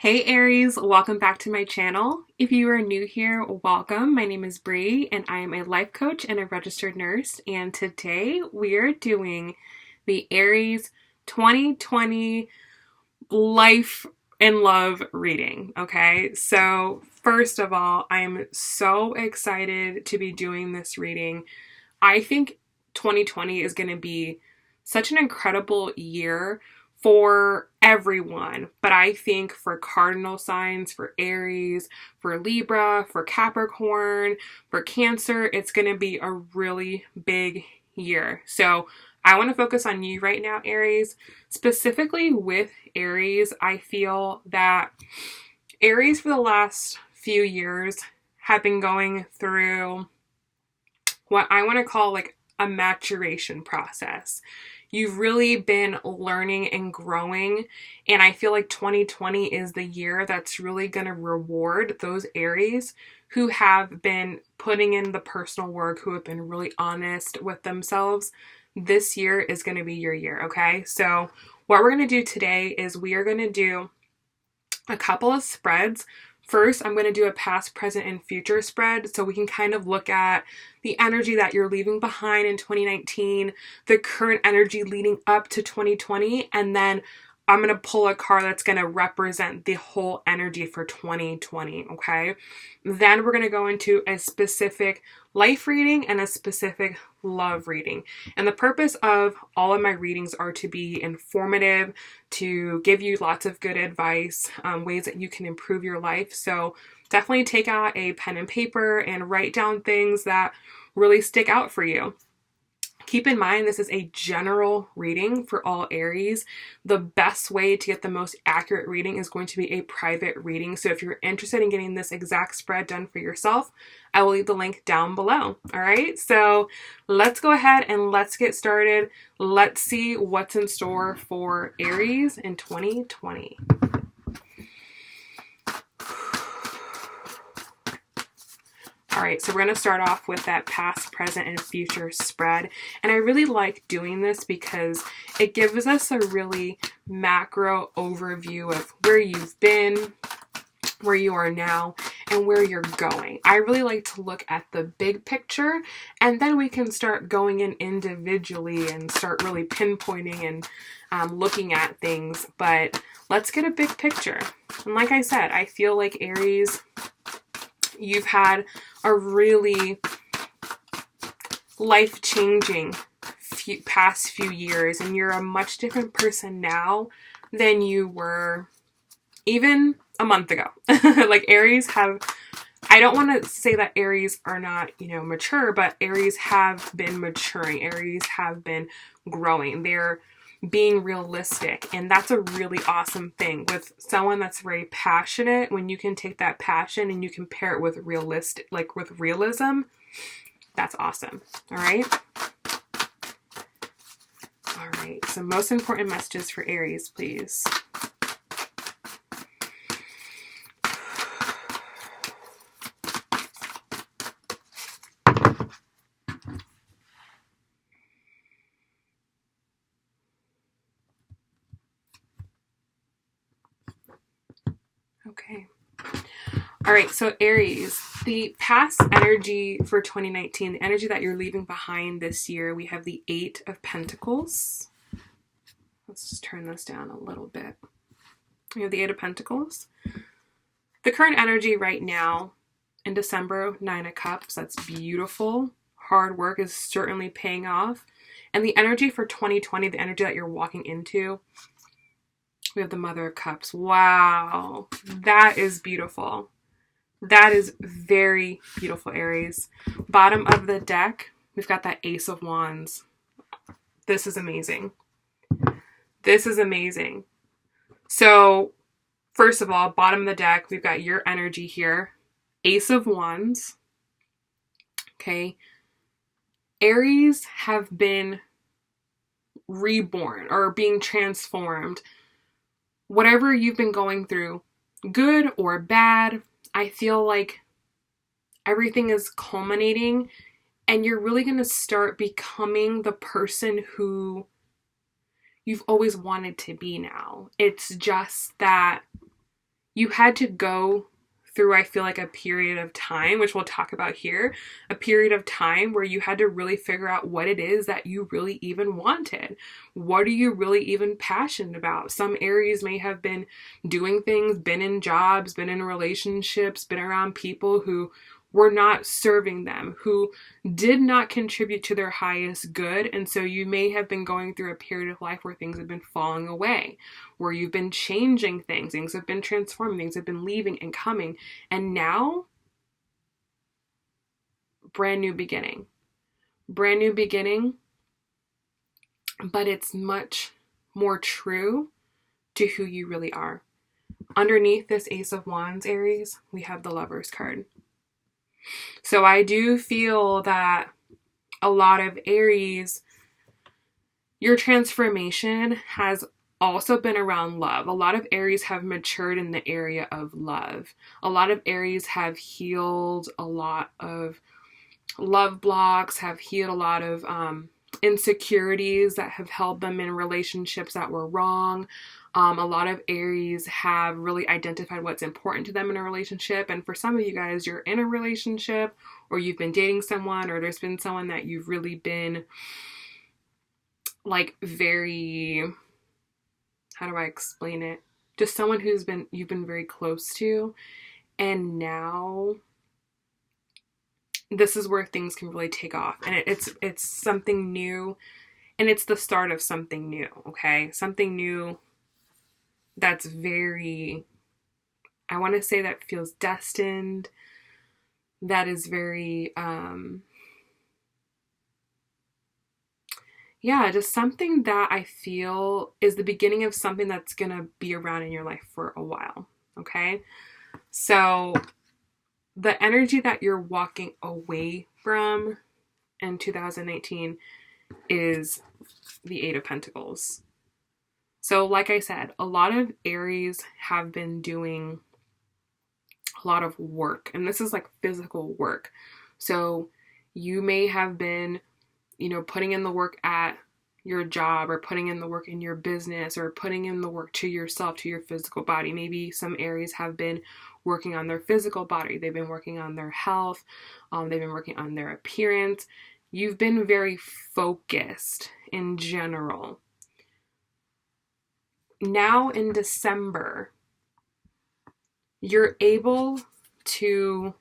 Hey Aries, welcome back to my channel. If you are new here, welcome. My name is Bree and I am a life coach and a registered nurse. And today we are doing the Aries 2020 life and love reading. Okay, so first of all, I am so excited to be doing this reading. I think 2020 is going to be such an incredible year for everyone, but I think for cardinal signs, for Aries, for Libra, for Capricorn, for Cancer, it's going to be a really big year. So I want to focus on you right now, Aries. Specifically with Aries, I feel that Aries for the last few years have been going through what I want to call like a maturation process. You've really been learning and growing, and I feel like 2020 is the year that's really going to reward those Aries who have been putting in the personal work, who have been really honest with themselves. This year is going to be your year, okay? So what we're going to do today is we are going to do a couple of spreads. First, I'm going to do a past, present, and future spread so we can kind of look at the energy that you're leaving behind in 2019, the current energy leading up to 2020, and then I'm going to pull a card that's going to represent the whole energy for 2020, okay? Then we're going to go into a specific life reading and a specific love reading. And the purpose of all of my readings are to be informative, to give you lots of good advice, ways that you can improve your life. So definitely take out a pen and paper and write down things that really stick out for you. Keep in mind, this is a general reading for all Aries. The best way to get the most accurate reading is going to be a private reading. So if you're interested in getting this exact spread done for yourself, I will leave the link down below. All right, so let's go ahead and let's get started. Let's see what's in store for Aries in 2020. All right, so we're going to start off with that past, present, and future spread. And I really like doing this because it gives us a really macro overview of where you've been, where you are now, and where you're going. I really like to look at the big picture, and then we can start going in individually and start really pinpointing and looking at things. But let's get a big picture. And like I said, I feel like Aries, you've had a really life-changing past few years, and you're a much different person now than you were even a month ago. Like Aries have, I don't want to say that Aries are not, mature, but Aries have been maturing. Aries have been growing. They're being realistic, and that's a really awesome thing with someone that's very passionate. When you can take that passion and you can pair it with with realism, that's awesome. All right, so most important messages for Aries, please. Okay. All right, so Aries, the past energy for 2019, the energy that you're leaving behind this year, we have the 8 of Pentacles. Let's just turn this down a little bit. We have the 8 of Pentacles. The current energy right now in December, 9 of Cups. That's beautiful. Hard work is certainly paying off. And the energy for 2020, the energy that you're walking into, we have the Mother of Cups. Wow, that is beautiful. That is very beautiful, Aries. Bottom of the deck, we've got that Ace of Wands. This is amazing. This is amazing. So, first of all, bottom of the deck, we've got your energy here. Ace of Wands. Okay. Aries have been reborn or being transformed. Whatever you've been going through, good or bad, I feel like everything is culminating and you're really going to start becoming the person who you've always wanted to be now. It's just that you had to go through, I feel like, a period of time, which we'll talk about here, a period of time where you had to really figure out what it is that you really even wanted. What are you really even passionate about? Some Aries may have been doing things, been in jobs, been in relationships, been around people who were not serving them, who did not contribute to their highest good. And so you may have been going through a period of life where things have been falling away, where you've been changing things, things have been transforming, things have been leaving and coming. And now, brand new beginning. Brand new beginning, but it's much more true to who you really are. Underneath this Ace of Wands, Aries, we have the Lovers card. So I do feel that a lot of Aries, your transformation has also been around love. A lot of Aries have matured in the area of love. A lot of Aries have healed a lot of love blocks, have healed a lot of insecurities that have held them in relationships that were wrong. A lot of Aries have really identified what's important to them in a relationship. And for some of you guys, you're in a relationship, or you've been dating someone, or there's been someone that you've really been like very, how do I explain it? Just someone you've been very close to. And now this is where things can really take off. And it's something new, and it's the start of something new, okay? Something new that's very, I want to say that feels destined, that is very, just something that I feel is the beginning of something that's going to be around in your life for a while, okay? So the energy that you're walking away from in 2019 is the Eight of Pentacles. So like I said, a lot of Aries have been doing a lot of work, and this is like physical work. So you may have been, putting in the work at your job, or putting in the work in your business, or putting in the work to yourself, to your physical body. Maybe some Aries have been working on their physical body. They've been working on their health. They've been working on their appearance. You've been very focused in general. Now in December, you're able to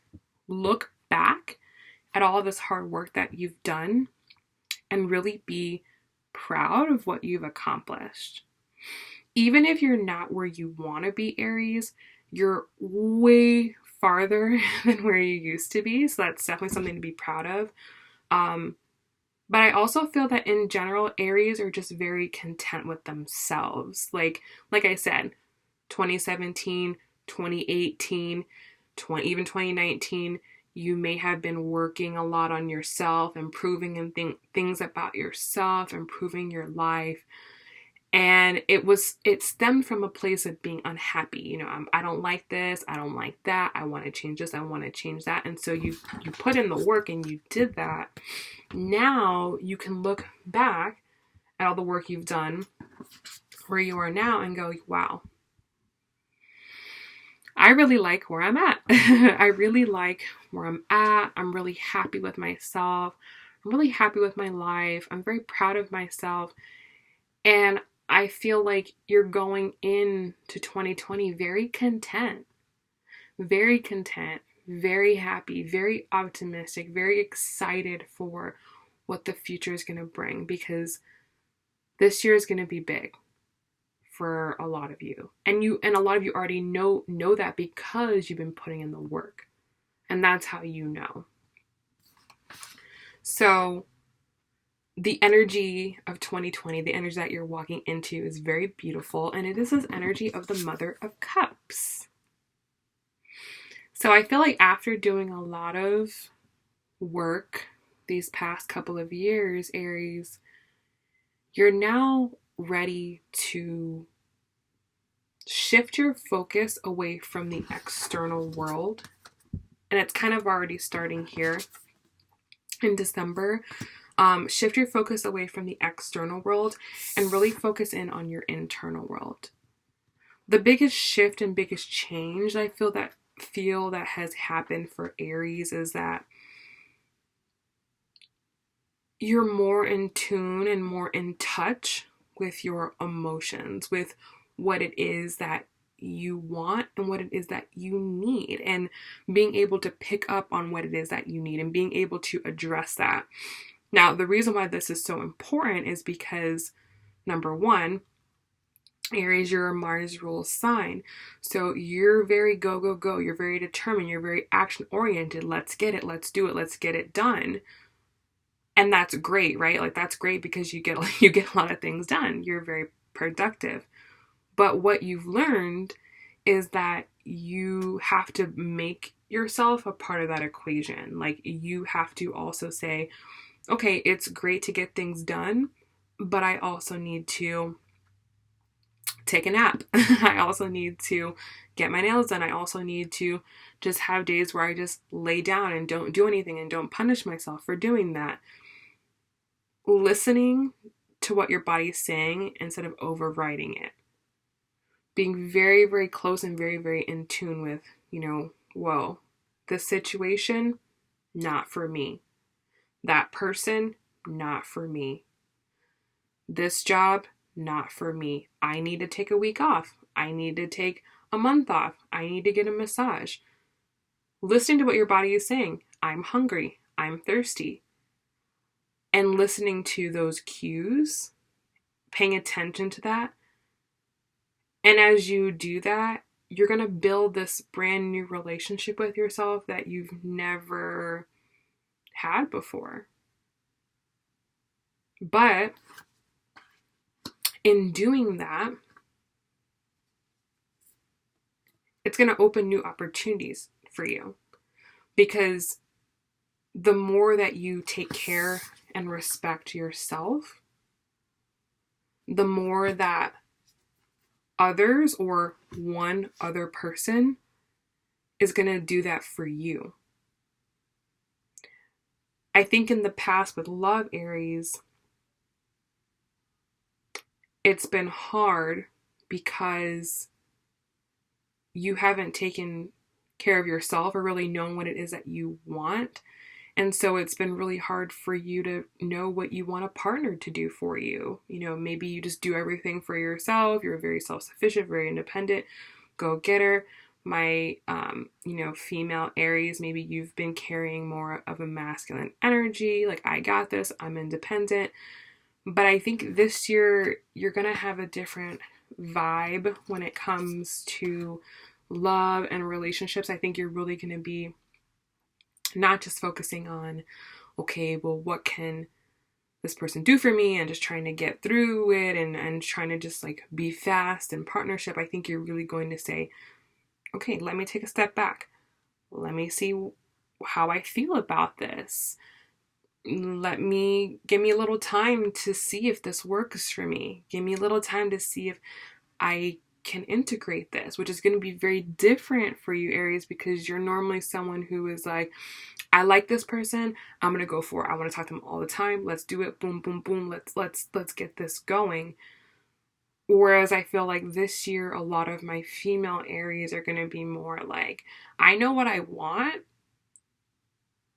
look back at all this hard work that you've done and really be proud of what you've accomplished. Even if you're not where you want to be, Aries, you're way farther than where you used to be. So that's definitely something to be proud of. But I also feel that in general, Aries are just very content with themselves. Like I said, 2017, 2018, even 2019, you may have been working a lot on yourself, improving and things about yourself, improving your life. And it stemmed from a place of being unhappy. I don't like this. I don't like that. I want to change this. I want to change that. And so you put in the work and you did that. Now you can look back at all the work you've done where you are now and go, wow, I really like where I'm at. I really like where I'm at. I'm really happy with myself. I'm really happy with my life. I'm very proud of myself. And I feel like you're going into 2020 very content, very happy, very optimistic, very excited for what the future is going to bring, because this year is going to be big for a lot of you. And a lot of you already know that because you've been putting in the work. And that's how you know. So the energy of 2020, the energy that you're walking into is very beautiful. And it is this energy of the Mother of Cups. So I feel like after doing a lot of work these past couple of years, Aries, you're now ready to shift your focus away from the external world. And it's kind of already starting here in December. Shift your focus away from the external world and really focus in on your internal world. the biggest shift and biggest change I feel that has happened for Aries is that you're more in tune and more in touch with your emotions, with what it is that you want and what it is that you need, and being able to pick up on what it is that you need and being able to address that. Now, the reason why this is so important is because, number one, Aries, you're a Mars rule sign. So you're very go, go, go. You're very determined. You're very action oriented. Let's get it. Let's do it. Let's get it done. And that's great, right? Like, that's great because you get a lot of things done. You're very productive. But what you've learned is that you have to make yourself a part of that equation. Like, you have to also say, okay, it's great to get things done, but I also need to take a nap. I also need to get my nails done. I also need to just have days where I just lay down and don't do anything and don't punish myself for doing that. Listening to what your body is saying instead of overriding it. Being very, very close and very, very in tune with, whoa, this situation, not for me. That person, not for me. This job, not for me. I need to take a week off. I need to take a month off. I need to get a massage. Listening to what your body is saying. I'm hungry. I'm thirsty. And listening to those cues, paying attention to that. And as you do that, you're going to build this brand new relationship with yourself that you've never had before. But in doing that, it's going to open new opportunities for you, because the more that you take care and respect yourself, the more that others or one other person is going to do that for you. I think in the past with love, Aries, it's been hard because you haven't taken care of yourself or really known what it is that you want. And so it's been really hard for you to know what you want a partner to do for you. Maybe you just do everything for yourself. You're very self-sufficient, very independent, go-getter. My, female Aries, maybe you've been carrying more of a masculine energy. Like, I got this, I'm independent. But I think this year you're going to have a different vibe when it comes to love and relationships. I think you're really going to be not just focusing on, okay, well, what can this person do for me, and just trying to get through it and trying to just like be fast in partnership. I think you're really going to say, okay, let me take a step back. Let me see how I feel about this. Give me a little time to see if this works for me. Give me a little time to see if I can integrate this, which is going to be very different for you, Aries, because you're normally someone who is like, I like this person, I'm going to go for it. I want to talk to them all the time. Let's do it. Boom, boom, boom. Let's get this going. Whereas I feel like this year, a lot of my female Aries are going to be more like, I know what I want,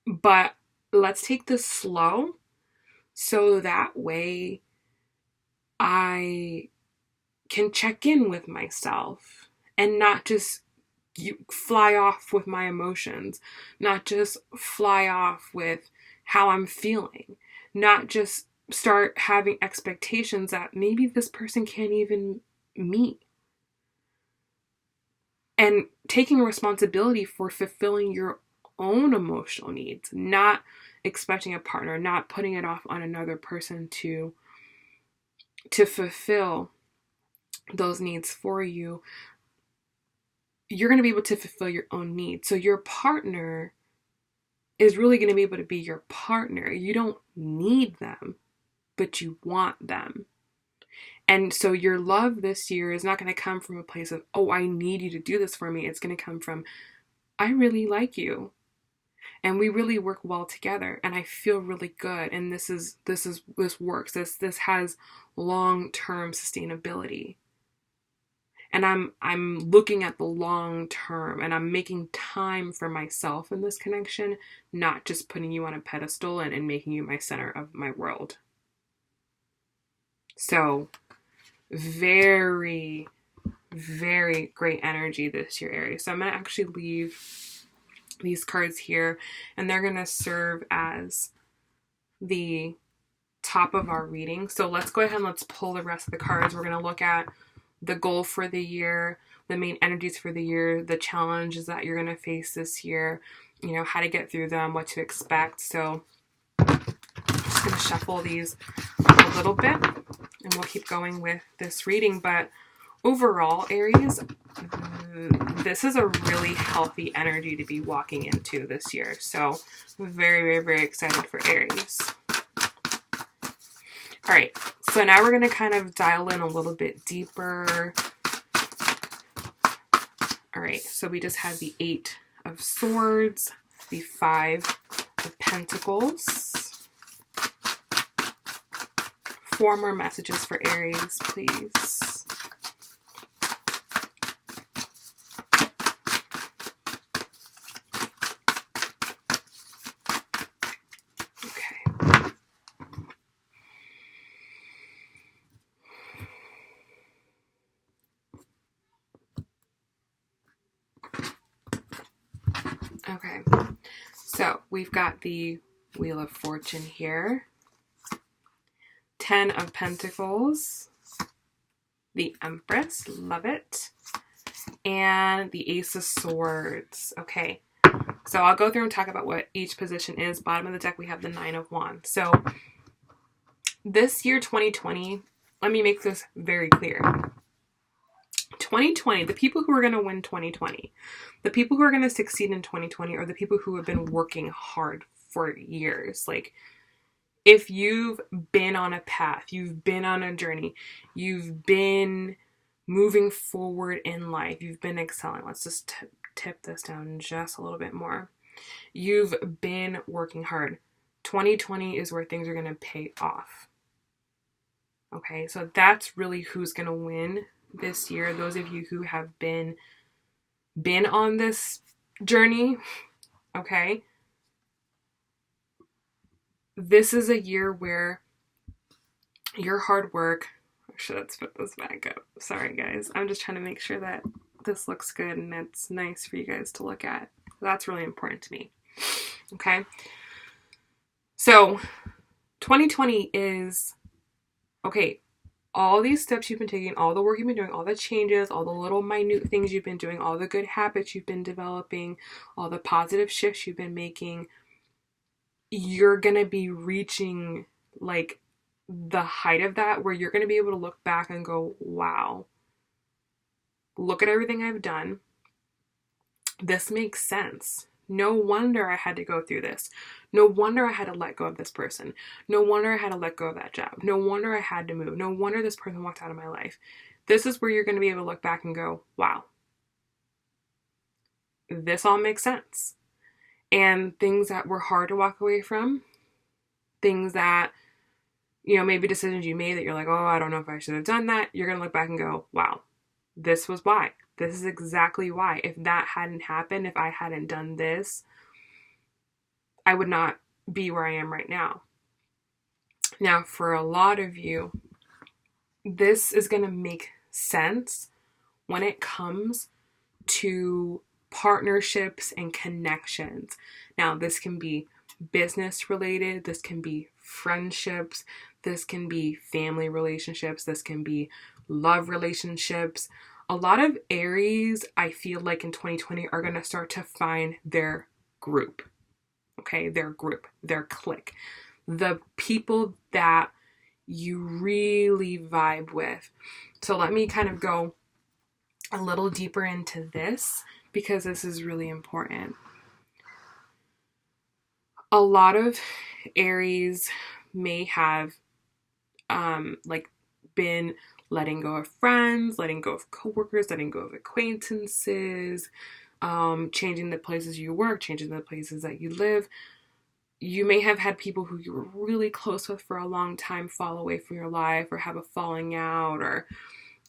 but let's take this slow so that way I can check in with myself and not just fly off with my emotions, not just fly off with how I'm feeling, not just start having expectations that maybe this person can't even meet. And taking responsibility for fulfilling your own emotional needs, not expecting a partner, not putting it off on another person to fulfill those needs for you. You're going to be able to fulfill your own needs. So your partner is really going to be able to be your partner. You don't need them, but you want them. And so your love this year is not going to come from a place of, oh, I need you to do this for me. It's going to come from, I really like you. And we really work well together, and I feel really good. And this works. This has long-term sustainability. And I'm looking at the long term, and I'm making time for myself in this connection, not just putting you on a pedestal and making you my center of my world. So very, very great energy this year, Aries. So I'm going to actually leave these cards here, and they're going to serve as the top of our reading. So let's go ahead and let's pull the rest of the cards. We're going to look at the goal for the year, the main energies for the year, the challenges that you're going to face this year, you know, how to get through them, what to expect. So I'm just going to shuffle these a little bit, and we'll keep going with this reading. But overall, Aries, this is a really healthy energy to be walking into this year. So I'm very, very, very excited for Aries. All right, so now we're going to kind of dial in a little bit deeper. All right, so we just had the 8 of Swords, the 5 of Pentacles. 4 more messages for Aries, please. Okay, so we've got the Wheel of Fortune here, 10 of Pentacles, the Empress, love it, and the Ace of Swords. Okay, so I'll go through and talk about what each position is. Bottom of the deck, we have the 9 of Wands. So this year, 2020, let me make this very clear. 2020, the people who are going to win 2020, the people who are going to succeed in 2020 are the people who have been working hard for years. Like, if you've been on a path, you've been on a journey, you've been moving forward in life, you've been excelling. Let's just tip this down just a little bit more. You've been working hard. 2020 is where things are going to pay off. Okay, so that's really who's going to win this year. Those of you who have been on this journey, okay, this is a year where your hard work, actually let's put this back up. Sorry guys, I'm just trying to make sure that this looks good and it's nice for you guys to look at. That's really important to me. Okay, so 2020 is, okay, all these steps you've been taking, all the work you've been doing, all the changes, all the little minute things you've been doing, all the good habits you've been developing, all the positive shifts you've been making, you're going to be reaching like the height of that, where you're going to be able to look back and go, wow, look at everything I've done. This makes sense. No wonder I had to go through this. No wonder I had to let go of this person. No wonder I had to let go of that job. No wonder I had to move. No wonder this person walked out of my life. This is where you're going to be able to look back and go, wow, this all makes sense. And things that were hard to walk away from, things that, you know, maybe decisions you made that you're like, oh, I don't know if I should have done that. You're going to look back and go, wow, this was why. This is exactly why. If that hadn't happened, if I hadn't done this, I would not be where I am right now. Now, for a lot of you, this is going to make sense when it comes to partnerships and connections. Now, this can be business related, this can be friendships, this can be family relationships, this can be love relationships. A lot of Aries, I feel like in 2020, are going to start to find their group. Okay, their group, their clique. The people that you really vibe with. So let me kind of go a little deeper into this, because this is really important. A lot of Aries may have been letting go of friends, letting go of coworkers, letting go of acquaintances, changing the places you work, changing the places that you live. You may have had people who you were really close with for a long time fall away from your life, or have a falling out, or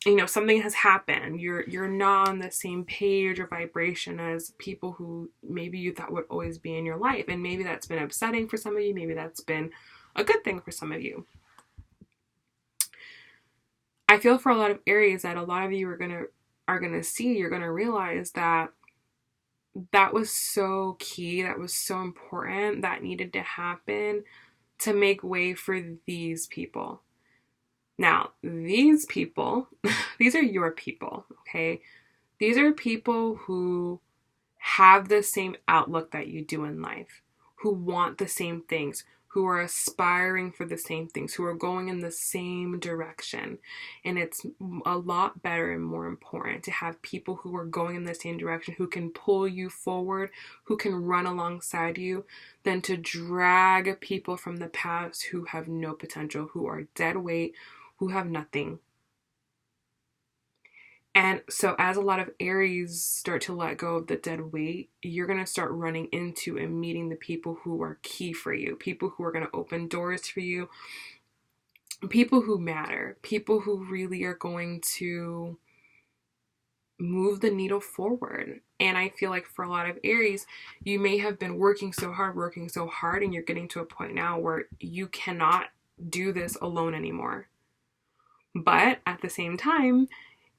you know, something has happened. You're not on the same page or vibration as people who maybe you thought would always be in your life. And maybe that's been upsetting for some of you. Maybe that's been a good thing for some of you. I feel for a lot of Aries that a lot of you are gonna see, you're gonna realize that that was so key, that was so important, that needed to happen to make way for these people. Now, these people, these are your people, okay? These are people who have the same outlook that you do in life, who want the same things, who are aspiring for the same things, who are going in the same direction. And it's a lot better and more important to have people who are going in the same direction, who can pull you forward, who can run alongside you, than to drag people from the past who have no potential, who are dead weight, who have nothing. And so as a lot of Aries start to let go of the dead weight, you're going to start running into and meeting the people who are key for you, people who are going to open doors for you, people who matter, people who really are going to move the needle forward. And I feel like for a lot of Aries, you may have been working so hard, and you're getting to a point now where you cannot do this alone anymore. But at the same time,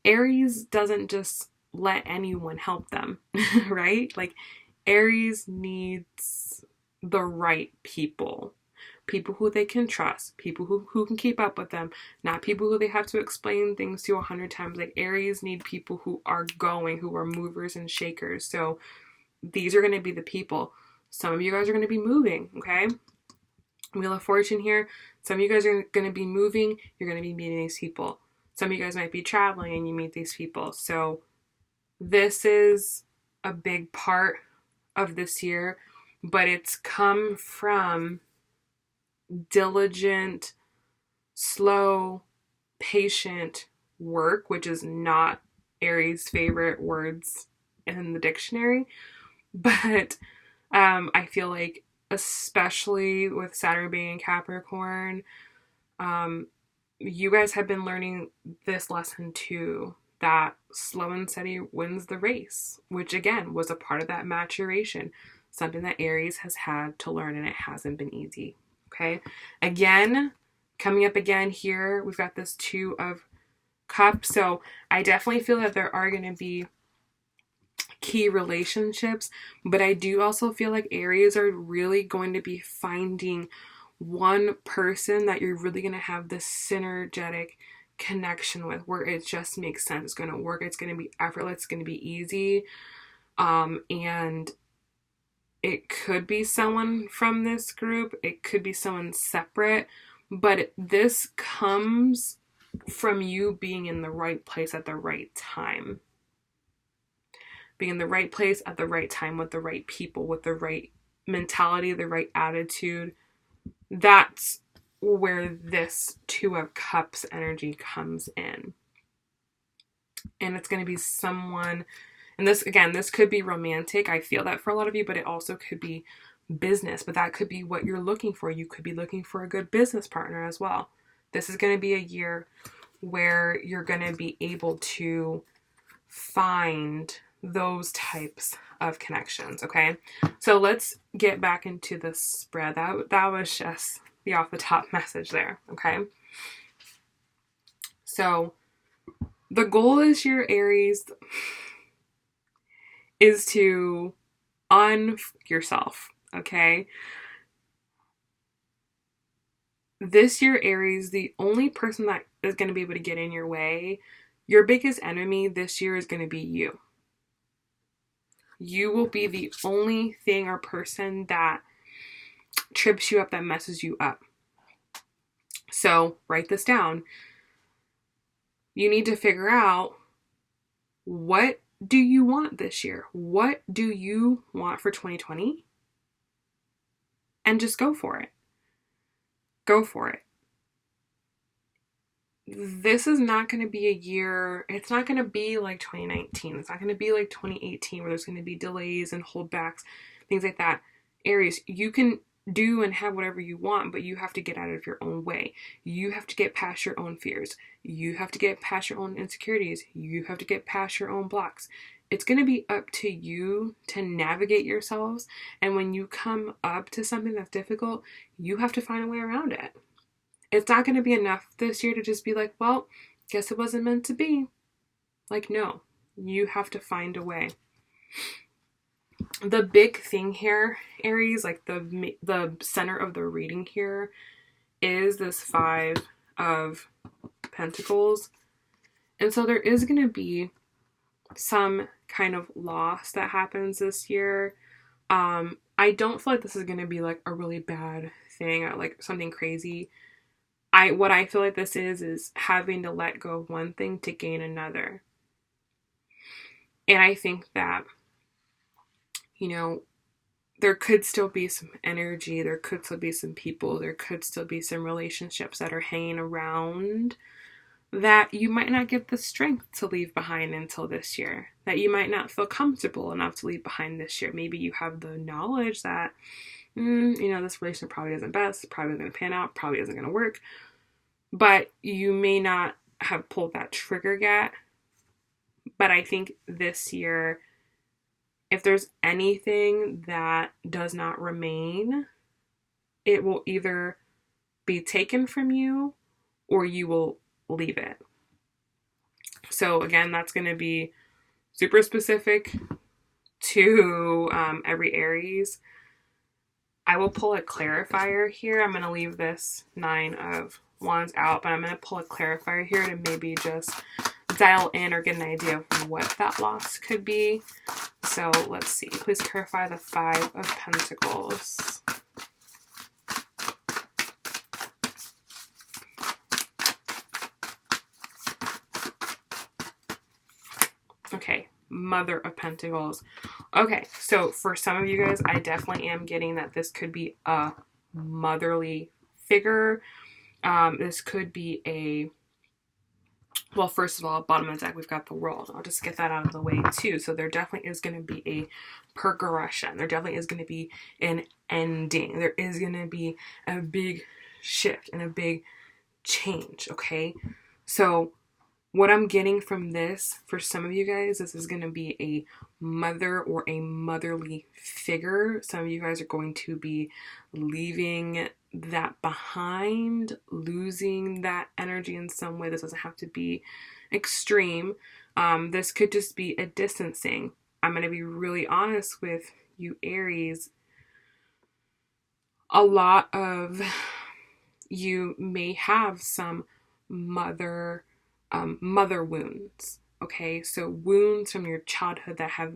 Aries doesn't just let anyone help them, right? Like, Aries needs the right people. People who they can trust. People who can keep up with them. Not people who they have to explain things to 100 times. Like, Aries need people who are going, who are movers and shakers. So these are going to be the people. Some of you guys are going to be moving, okay? Wheel of Fortune here. Some of you guys are going to be moving. You're going to be meeting these people. Some of you guys might be traveling and you meet these people. So this is a big part of this year, but it's come from diligent, slow, patient work, which is not Aries' favorite words in the dictionary. But I feel like, especially with Saturn being in Capricorn, you guys have been learning this lesson too, that slow and steady wins the race, which again was a part of that maturation, something that Aries has had to learn, and it hasn't been easy. Okay, again, coming up again here, we've got this Two of Cups. So I definitely feel that there are going to be key relationships, but I do also feel like Aries are really going to be finding one person that you're really going to have this synergetic connection with, where it just makes sense. It's going to work. It's going to be effortless. It's going to be easy. And it could be someone from this group. It could be someone separate, but this comes from you being in the right place at the right time. Being in the right place at the right time with the right people, with the right mentality, the right attitude. That's where this Two of Cups energy comes in. And it's going to be someone, and this, again, this could be romantic. I feel that for a lot of you, but it also could be business. But that could be what you're looking for. You could be looking for a good business partner as well. This is going to be a year where you're going to be able to find those types of connections, okay? So let's get back into the spread. That was just the off the top message there, okay? So the goal this year, Aries, is to yourself, okay? This year, Aries, the only person that is going to be able to get in your way, your biggest enemy this year is going to be you. You will be the only thing or person that trips you up, that messes you up. So write this down. You need to figure out, what do you want this year? What do you want for 2020? And just go for it. Go for it. This is not going to be a year, it's not going to be like 2019. It's not going to be like 2018 where there's going to be delays and holdbacks, things like that. Aries, you can do and have whatever you want, but you have to get out of your own way. You have to get past your own fears. You have to get past your own insecurities. You have to get past your own blocks. It's going to be up to you to navigate yourselves. And when you come up to something that's difficult, you have to find a way around it. It's not going to be enough this year to just be like, well, guess it wasn't meant to be. Like, no, you have to find a way. The big thing here, Aries, like the center of the reading here is this 5 of Pentacles. And so there is going to be some kind of loss that happens this year. I don't feel like this is going to be like a really bad thing or like something crazy. What I feel like this is having to let go of one thing to gain another. And I think that, you know, there could still be some energy, there could still be some people, there could still be some relationships that are hanging around that you might not get the strength to leave behind until this year, that you might not feel comfortable enough to leave behind this year. Maybe you have the knowledge that, you know, this relationship probably isn't best, probably isn't going to pan out, probably isn't going to work, but you may not have pulled that trigger yet. But I think this year, if there's anything that does not remain, it will either be taken from you or you will leave it. So again, that's going to be super specific to every Aries. I will pull a clarifier here. I'm going to leave this 9 of Wands out, but I'm going to pull a clarifier here to maybe just dial in or get an idea of what that loss could be. So let's see. Please clarify the 5 of Pentacles. Okay, Mother of Pentacles. Okay, so for some of you guys, I definitely am getting that this could be a motherly figure. This could be a, well, first of all, bottom of the deck, we've got the World. I'll just get that out of the way too. So there definitely is going to be a progression. There definitely is going to be an ending. There is going to be a big shift and a big change, okay? So what I'm getting from this, for some of you guys, this is going to be a mother or a motherly figure. Some of you guys are going to be leaving that behind, losing that energy in some way. This doesn't have to be extreme. This could just be a distancing. I'm going to be really honest with you, Aries. A lot of you may have some mother wounds, okay? So wounds from your childhood that have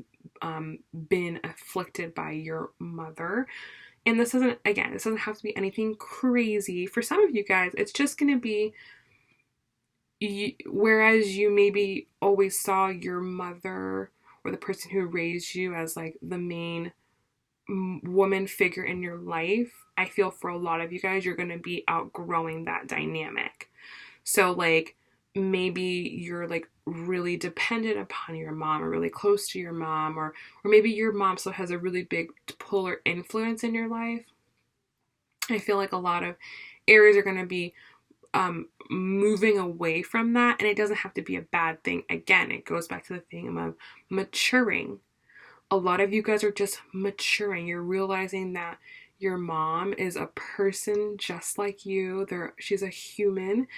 been afflicted by your mother. And this doesn't have to be anything crazy. For some of you guys, it's just going to be, whereas you maybe always saw your mother or the person who raised you as like the main woman figure in your life, I feel for a lot of you guys, you're going to be outgrowing that dynamic. So like, maybe you're like really dependent upon your mom or really close to your mom, or maybe your mom still has a really big polar influence in your life. I feel like a lot of Aries are going to be moving away from that, and it doesn't have to be a bad thing. Again, it goes back to the thing of maturing. A lot of you guys are just maturing. You're realizing that your mom is a person just like you. She's a human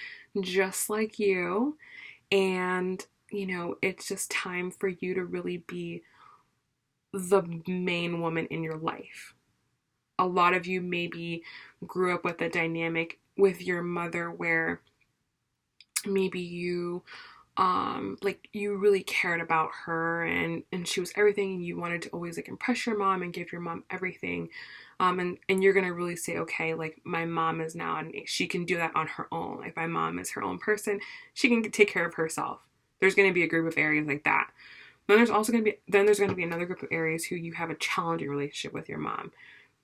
just like you. And, you know, it's just time for you to really be the main woman in your life. A lot of you maybe grew up with a dynamic with your mother where maybe you you really cared about her and she was everything, and you wanted to always like impress your mom and give your mom everything. And you're going to really say, okay, like my mom is now, and she can do that on her own. Like my mom is her own person. She can take care of herself. There's going to be a group of Aries like that. Then there's going to be another group of Aries who you have a challenging relationship with your mom.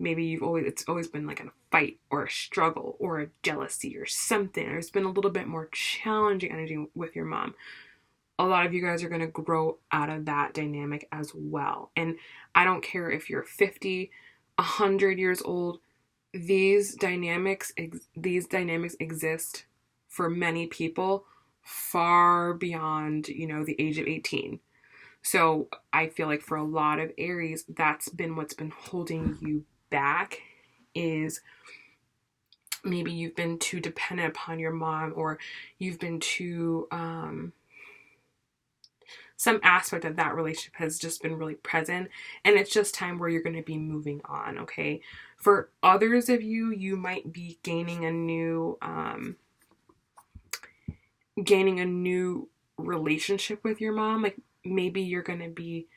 Maybe it's always been like a fight or a struggle or a jealousy or something. There's been a little bit more challenging energy with your mom. A lot of you guys are going to grow out of that dynamic as well. And I don't care if you're 50, 100 years old, these dynamics exist for many people far beyond, the age of 18. So I feel like for a lot of Aries, that's been what's been holding you back, is maybe you've been too dependent upon your mom, or you've been too, some aspect of that relationship has just been really present, and it's just time where you're going to be moving on, okay? For others of you, you might be gaining a new relationship with your mom. Like maybe you're going to be,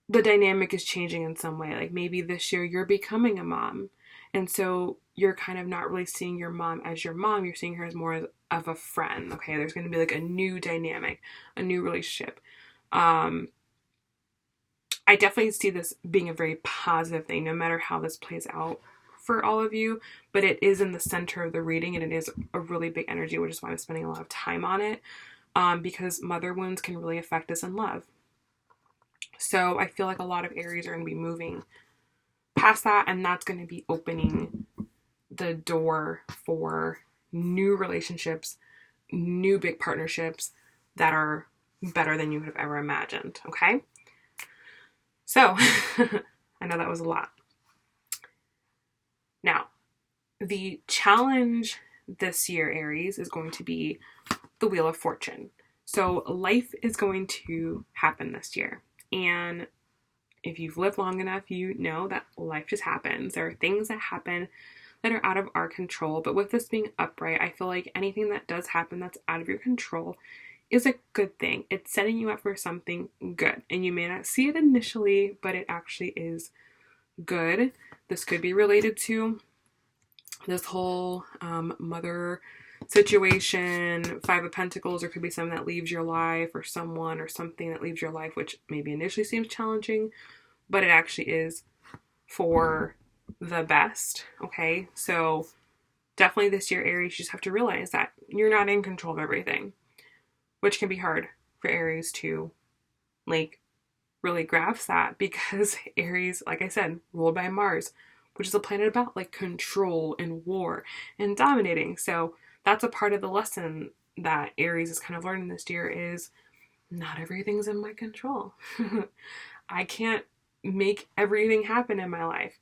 the dynamic is changing in some way. Like maybe this year you're becoming a mom, and so you're kind of not really seeing your mom as your mom. You're seeing her as more of a friend, okay? There's going to be like a new dynamic, a new relationship. I definitely see this being a very positive thing, no matter how this plays out for all of you, but it is in the center of the reading, and it is a really big energy, which is why I'm spending a lot of time on it, because mother wounds can really affect us in love. So I feel like a lot of Aries are going to be moving past that, and that's going to be opening the door for new relationships, new big partnerships that are better than you would have ever imagined, okay? So, I know that was a lot. Now, the challenge this year, Aries, is going to be the Wheel of Fortune. So life is going to happen this year. And if you've lived long enough, you know that life just happens. There are things that happen that are out of our control. But with this being upright, I feel like anything that does happen that's out of your control is a good thing. It's setting you up for something good. And you may not see it initially, but it actually is good. This could be related to this whole mother situation, Five of Pentacles, or could be someone that leaves your life, or someone or something that leaves your life, which maybe initially seems challenging, but it actually is for the best, okay? So definitely this year, Aries, you just have to realize that you're not in control of everything, which can be hard for Aries to, like, really grasp that, because Aries, like I said, ruled by Mars, which is a planet about, like, control and war and dominating. So that's a part of the lesson that Aries is kind of learning this year, is not everything's in my control. I can't make everything happen in my life.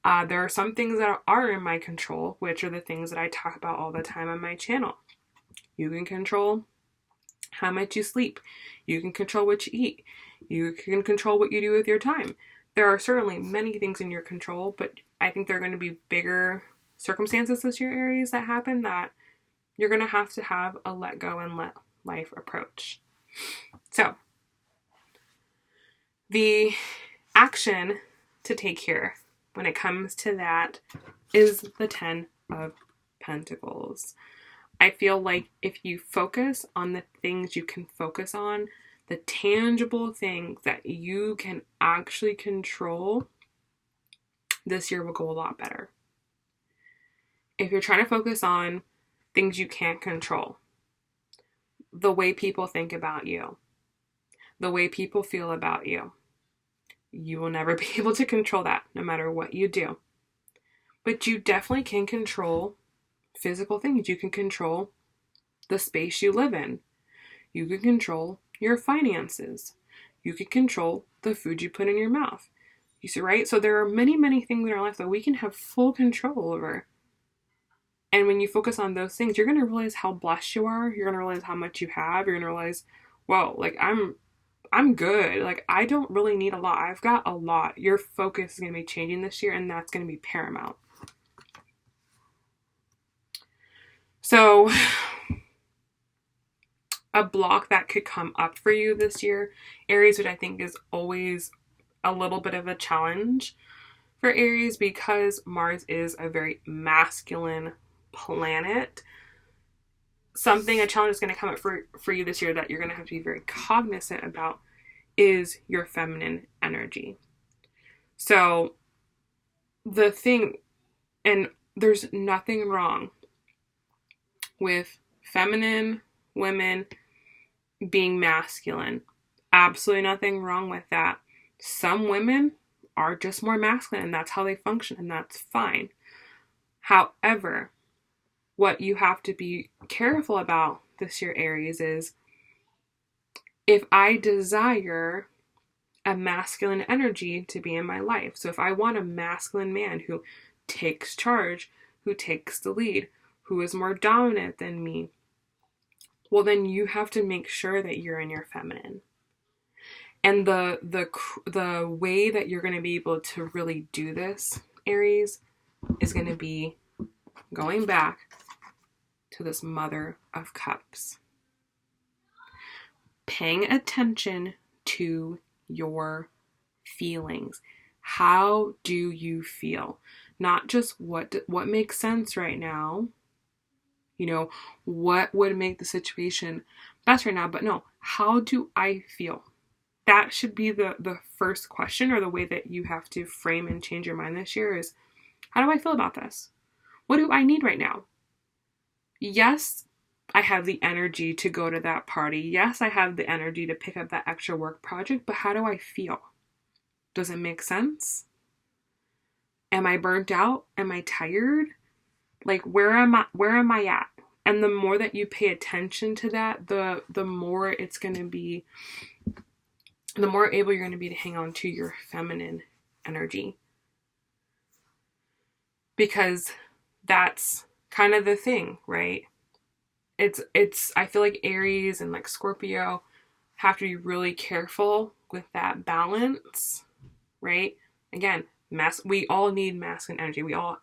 There are some things that are in my control, which are the things that I talk about all the time on my channel. You can control how much you sleep. You can control what you eat. You can control what you do with your time. There are certainly many things in your control, but I think there are going to be bigger circumstances this year, Aries, that happen that you're going to have a let go and let life approach. So, the action to take here when it comes to that is the Ten of Pentacles. I feel like if you focus on the things you can focus on, the tangible things that you can actually control, this year will go a lot better. If you're trying to focus on things you can't control, the way people think about you, the way people feel about you, you will never be able to control that no matter what you do. But you definitely can control physical things. You can control the space you live in. You can control your finances. You can control the food you put in your mouth. You see, right? So there are many, many things in our life that we can have full control over. And when you focus on those things, you're going to realize how blessed you are. You're going to realize how much you have. You're going to realize, whoa, like I'm good. Like I don't really need a lot. I've got a lot. Your focus is going to be changing this year, and that's going to be paramount. So a block that could come up for you this year, Aries, which I think is always a little bit of a challenge for Aries, because Mars is a very masculine planet. A challenge is going to come up for you this year that you're going to have to be very cognizant about is your feminine energy. So the thing, and there's nothing wrong with feminine women being masculine. Absolutely nothing wrong with that. Some women are just more masculine, and that's how they function, and that's fine. However, what you have to be careful about this year, Aries, is if I desire a masculine energy to be in my life. So if I want a masculine man who takes charge, who takes the lead, who is more dominant than me, well, then you have to make sure that you're in your feminine. And the way that you're going to be able to really do this, Aries, is going to be going back to this Mother of Cups. Paying attention to your feelings. How do you feel? Not just what makes sense right now. You know, what would make the situation best right now, but no, how do I feel? That should be the first question, or the way that you have to frame and change your mind this year is, how do I feel about this? What do I need right now? Yes, I have the energy to go to that party. Yes, I have the energy to pick up that extra work project, but how do I feel? Does it make sense? Am I burnt out? Am I tired? Like, where am I at? And the more that you pay attention to that, the more it's going to be, the more able you're going to be to hang on to your feminine energy. Because that's kind of the thing, right? It's I feel like Aries and like Scorpio have to be really careful with that balance, right? Again, we all need masculine energy. We all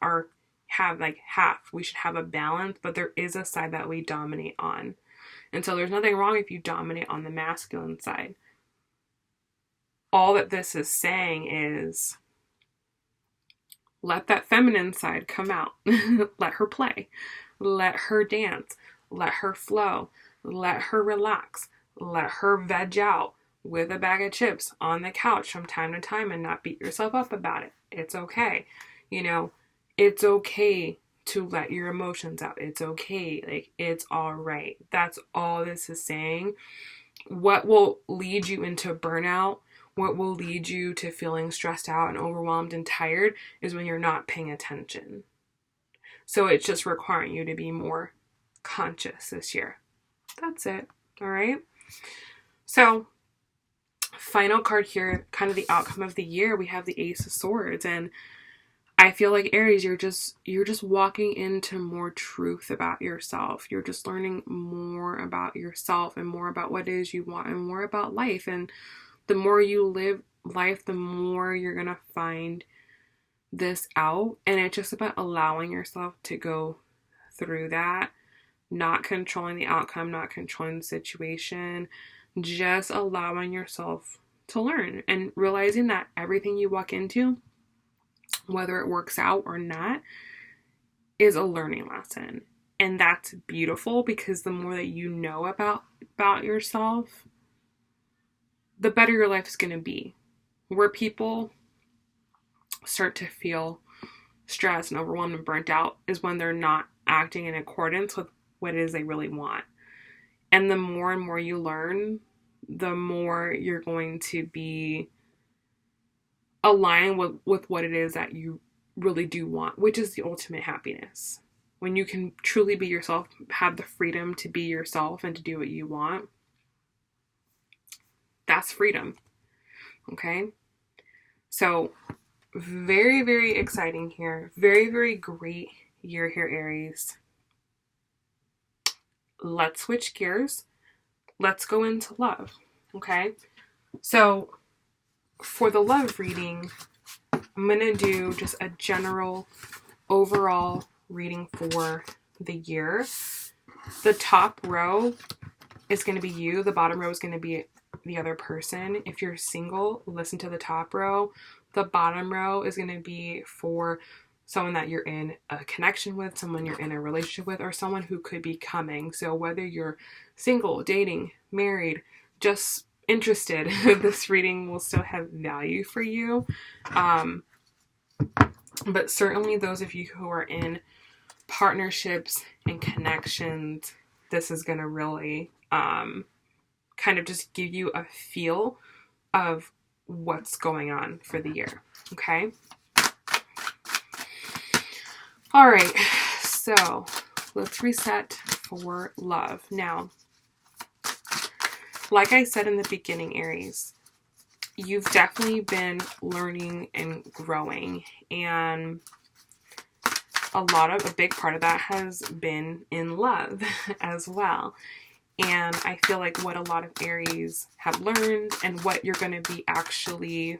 have like half. We should have a balance, but there is a side that we dominate on. And so there's nothing wrong if you dominate on the masculine side. All that this is saying is, let that feminine side come out. Let her play. Let her dance. Let her flow. Let her relax. Let her veg out with a bag of chips on the couch from time to time and not beat yourself up about it. It's okay. You know, it's okay to let your emotions out. It's okay. Like, it's all right. That's all this is saying. What will lead you into burnout, what will lead you to feeling stressed out and overwhelmed and tired, is when you're not paying attention. So it's just requiring you to be more conscious this year. That's it. All right. So final card here, kind of the outcome of the year, we have the Ace of Swords. And I feel like, Aries, you're just walking into more truth about yourself. You're just learning more about yourself and more about what it is you want and more about life. And the more you live life, the more you're going to find this out. And it's just about allowing yourself to go through that, not controlling the outcome, not controlling the situation, just allowing yourself to learn and realizing that everything you walk into, whether it works out or not, is a learning lesson. And that's beautiful, because the more that you know about yourself, the better your life is going to be. Where people start to feel stressed and overwhelmed and burnt out is when they're not acting in accordance with what it is they really want. And the more and more you learn, the more you're going to be aligned with what it is that you really do want, which is the ultimate happiness. When you can truly be yourself, have the freedom to be yourself and to do what you want, that's freedom. Okay? So very, very exciting here. Very, very great year here, Aries. Let's switch gears. Let's go into love. Okay? So for the love reading, I'm going to do just a general overall reading for the year. The top row is going to be you. The bottom row is going to be the other person. If you're single, listen to the top row. The bottom row is going to be for someone that you're in a connection with, someone you're in a relationship with, or someone who could be coming. So whether you're single, dating, married, just interested, this reading will still have value for you. But certainly those of you who are in partnerships and connections, this is going to really kind of just give you a feel of what's going on for the year. Okay? All right, so let's reset for love. Now, like I said in the beginning, Aries, you've definitely been learning and growing, and a big part of that has been in love as well. And I feel like what a lot of Aries have learned and what you're going to be actually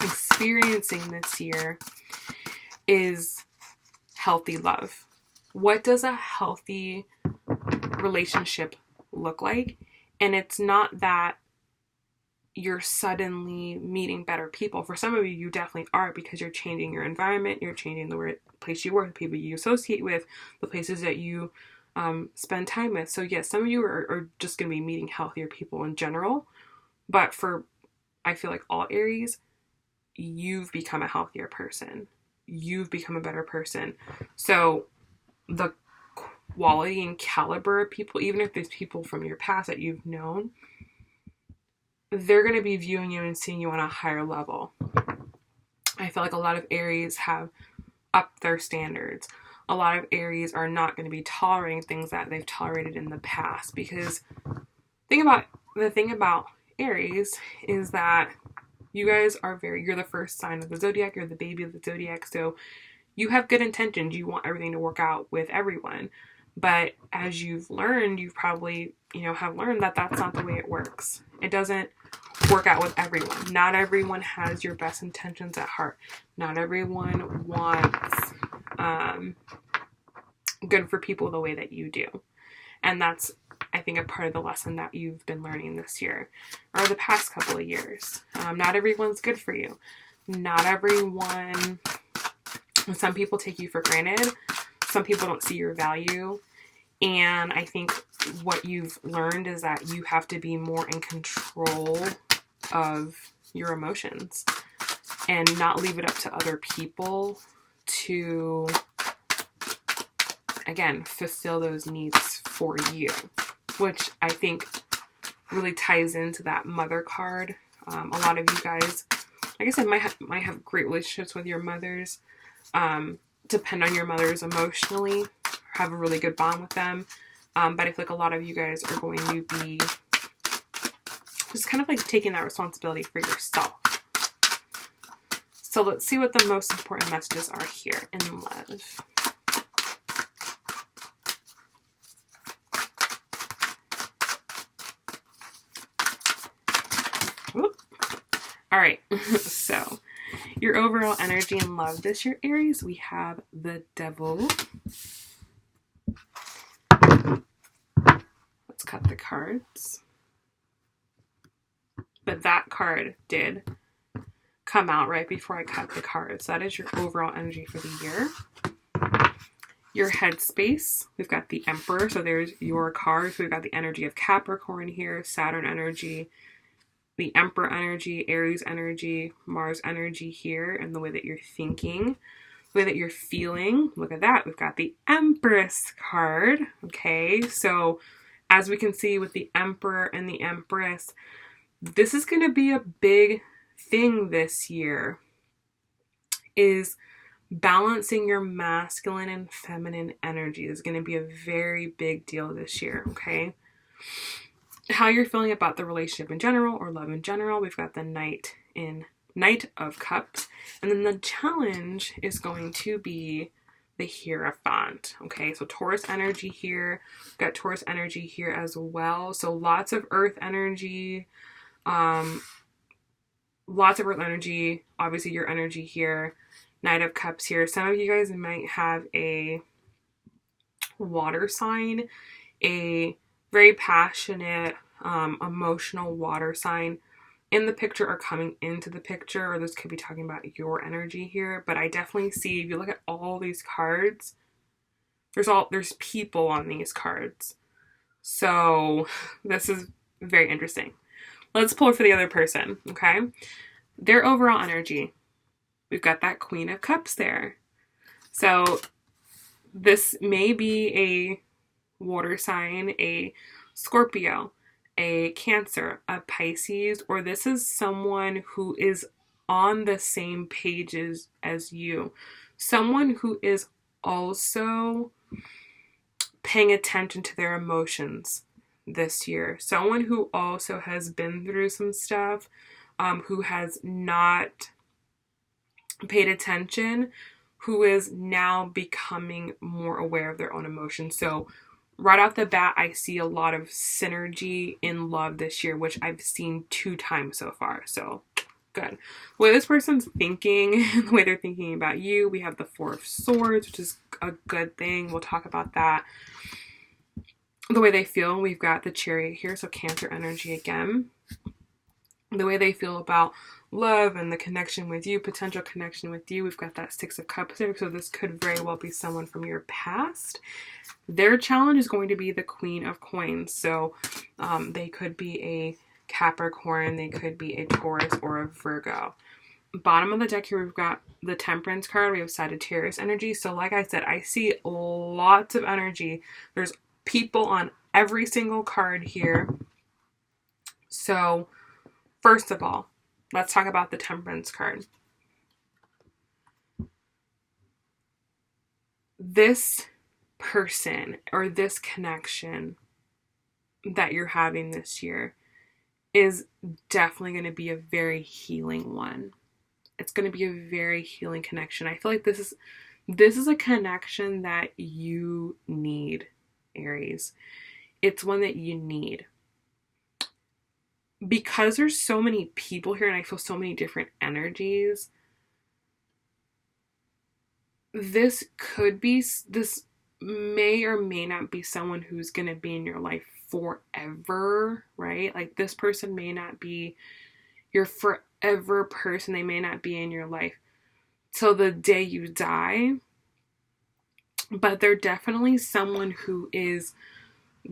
experiencing this year is healthy love. What does a healthy relationship look like? And it's not that you're suddenly meeting better people. For some of you, you definitely are, because you're changing your environment, you're changing the place you work, the people you associate with, the places that you spend time with. So yes, some of you are just going to be meeting healthier people in general. But for, I feel like all Aries, you've become a healthier person. You've become a better person. So the quality and caliber of people, even if there's people from your past that you've known, they're going to be viewing you and seeing you on a higher level. I feel like a lot of Aries have upped their standards. A lot of Aries are not going to be tolerating things that they've tolerated in the past, because the thing about Aries is that you guys are you're the first sign of the zodiac, you're the baby of the zodiac, so you have good intentions, you want everything to work out with everyone. But as you've learned, you've probably, have learned that that's not the way it works. It doesn't work out with everyone. Not everyone has your best intentions at heart. Not everyone wants good for people the way that you do. And that's, I think, a part of the lesson that you've been learning this year, or the past couple of years. Not everyone's good for you. Not everyone, some people take you for granted. Some people don't see your value. And I think what you've learned is that you have to be more in control of your emotions and not leave it up to other people to, again, fulfill those needs for you, which I think really ties into that mother card. A lot of you guys, like I said, might have great relationships with your mothers, depend on your mothers emotionally, have a really good bond with them. But I feel like a lot of you guys are going to be just kind of like taking that responsibility for yourself. So let's see what the most important messages are here in love. Whoop. All right, so your overall energy in love this year, Aries, we have the Devil. Let's cut the cards. But that card did come out right before I cut the cards. That is your overall energy for the year. Your headspace, we've got the Emperor, so there's your card. So we've got the energy of Capricorn here, Saturn energy, the Emperor energy, Aries energy, Mars energy here, and the way that you're thinking, the way that you're feeling. Look at that. We've got the Empress card. Okay, so as we can see with the Emperor and the Empress, this is going to be a big thing this year, is balancing your masculine and feminine energy is going to be a very big deal this year, okay? How you're feeling about the relationship in general or love in general, we've got the Knight of Cups, and then the challenge is going to be the Hierophant, okay? So Taurus energy here, we've got Taurus energy here as well, so lots of Earth energy, obviously your energy here, Knight of Cups here. Some of you guys might have a water sign, a very passionate, emotional water sign in the picture or coming into the picture, or this could be talking about your energy here. But I definitely see, if you look at all these cards, there's people on these cards. So this is very interesting. Let's pull for the other person, okay? Their overall energy. We've got that Queen of Cups there. So this may be a water sign, a Scorpio, a Cancer, a Pisces, or this is someone who is on the same pages as you. someone who is also paying attention to their emotions this year. Someone who also has been through some stuff, who has not paid attention, who is now becoming more aware of their own emotions. So right off the bat, I see a lot of synergy in love this year, which I've seen 2 times so far. So good. The way this person's thinking, the way they're thinking about you, we have the 4 of Swords, which is a good thing. We'll talk about that. The way they feel, we've got the Chariot here, so Cancer energy again. The way they feel about love and the connection with you, potential connection with you, we've got that 6 of Cups here, so this could very well be someone from your past. Their challenge is going to be the Queen of Coins, so they could be a Capricorn, they could be a Taurus or a Virgo. Bottom of the deck here, we've got the Temperance card, we have Sagittarius energy. So like I said, I see lots of energy. There's people on every single card here. So first of all, let's talk about the Temperance card. This person or this connection that you're having this year is definitely going to be a very healing one. It's going to be a very healing connection. I feel like this is a connection that you need, Aries. It's one that you need. Because there's so many people here and I feel so many different energies, this may or may not be someone who's going to be in your life forever, right? Like this person may not be your forever person. They may not be in your life till the day you die, but they're definitely someone who is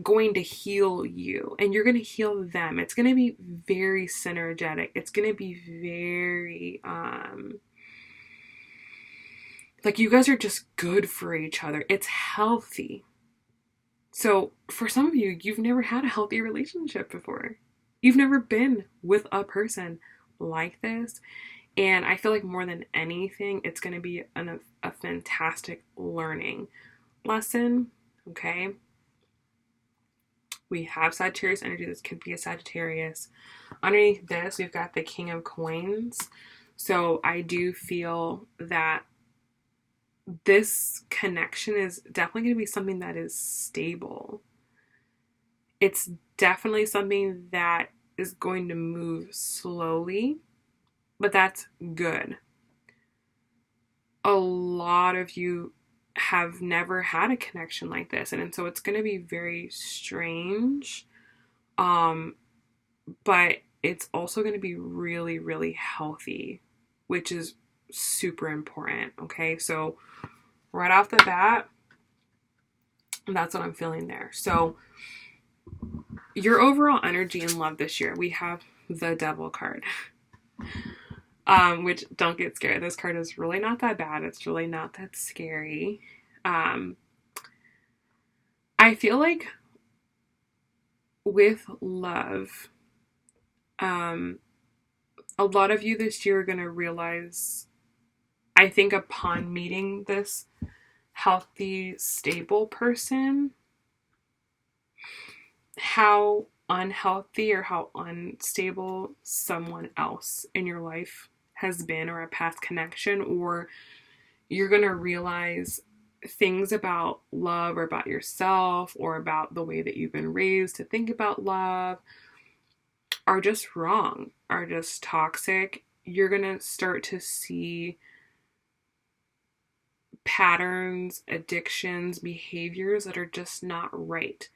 going to heal you and you're going to heal them. It's going to be very synergetic. It's going to be very like you guys are just good for each other. It's healthy. So for some of you, you've never had a healthy relationship before. You've never been with a person like this. And I feel like more than anything, it's going to be a fantastic learning lesson. Okay. We have Sagittarius energy. This could be a Sagittarius. Underneath this, we've got the King of Coins. So I do feel that this connection is definitely going to be something that is stable. It's definitely something that is going to move slowly, but that's good. A lot of you have never had a connection like this, and so it's going to be very strange, but it's also going to be really, really healthy, which is super important. Okay, so right off the bat, that's what I'm feeling there. So your overall energy in love this year, we have the Devil card. Which, don't get scared. This card is really not that bad. It's really not that scary. I feel like with love, a lot of you this year are going to realize, I think upon meeting this healthy, stable person, how unhealthy or how unstable someone else in your life has been, or a past connection, or you're going to realize things about love or about yourself or about the way that you've been raised to think about love are just wrong, are just toxic. You're going to start to see patterns, addictions, behaviors that are just not right.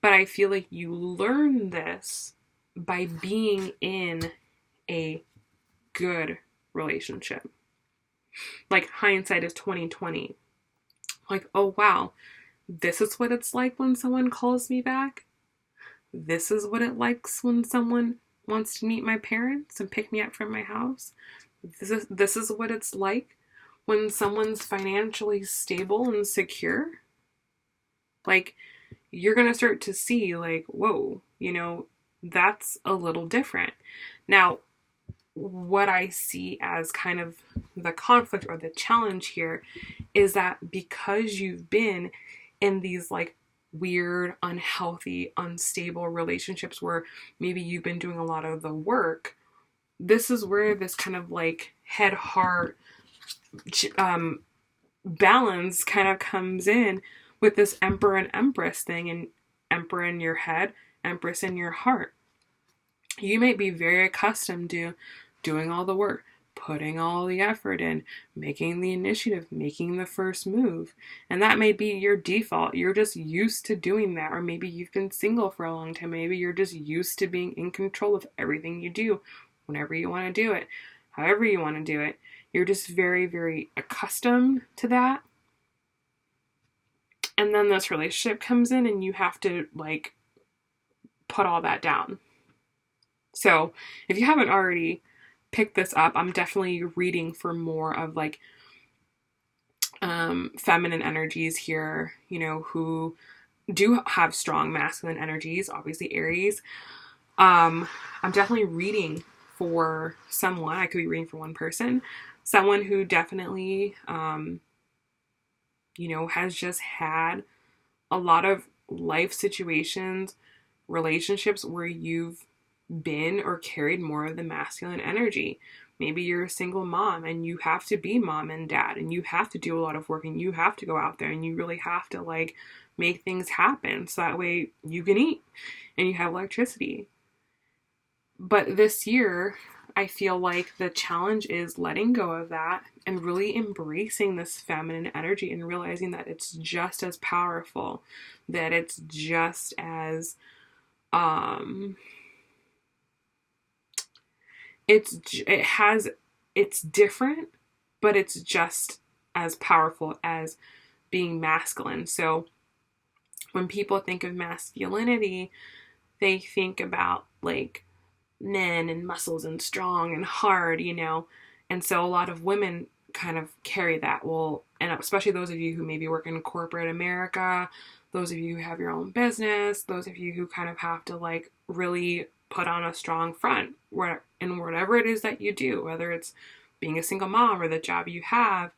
But I feel like you learn this by being in a good relationship. Like hindsight is 2020. Like, oh wow, this is what it's like when someone calls me back. This is what it likes when someone wants to meet my parents and pick me up from my house. This is what it's like when someone's financially stable and secure. Like, you're going to start to see like, whoa, you know, that's a little different. Now, what I see as kind of the conflict or the challenge here is that because you've been in these like weird, unhealthy, unstable relationships where maybe you've been doing a lot of the work, this is where this kind of like head heart balance kind of comes in with this Emperor and Empress thing, and Emperor in your head, Empress in your heart. You might be very accustomed to doing all the work, putting all the effort in, making the initiative, making the first move. And that may be your default. You're just used to doing that. Or maybe you've been single for a long time. Maybe you're just used to being in control of everything you do, whenever you want to do it, however you want to do it. You're just very, very accustomed to that. And then this relationship comes in and you have to like put all that down. So if you haven't already picked this up, I'm definitely reading for more of like feminine energies here, you know, who do have strong masculine energies, obviously Aries. I'm definitely reading for someone, I could be reading for one person, someone who definitely, you know, has just had a lot of life situations, relationships where you've been or carried more of the masculine energy. Maybe you're a single mom and you have to be mom and dad and you have to do a lot of work and you have to go out there and you really have to like make things happen so that way you can eat and you have electricity. But this year, I feel like the challenge is letting go of that and really embracing this feminine energy and realizing that it's just as powerful, that it's just as it's different, but it's just as powerful as being masculine. So when people think of masculinity, they think about like men and muscles and strong and hard, you know. And so a lot of women kind of carry that. Well, and especially those of you who maybe work in corporate America, those of you who have your own business, those of you who kind of have to like really put on a strong front in whatever it is that you do, whether it's being a single mom or the job you have,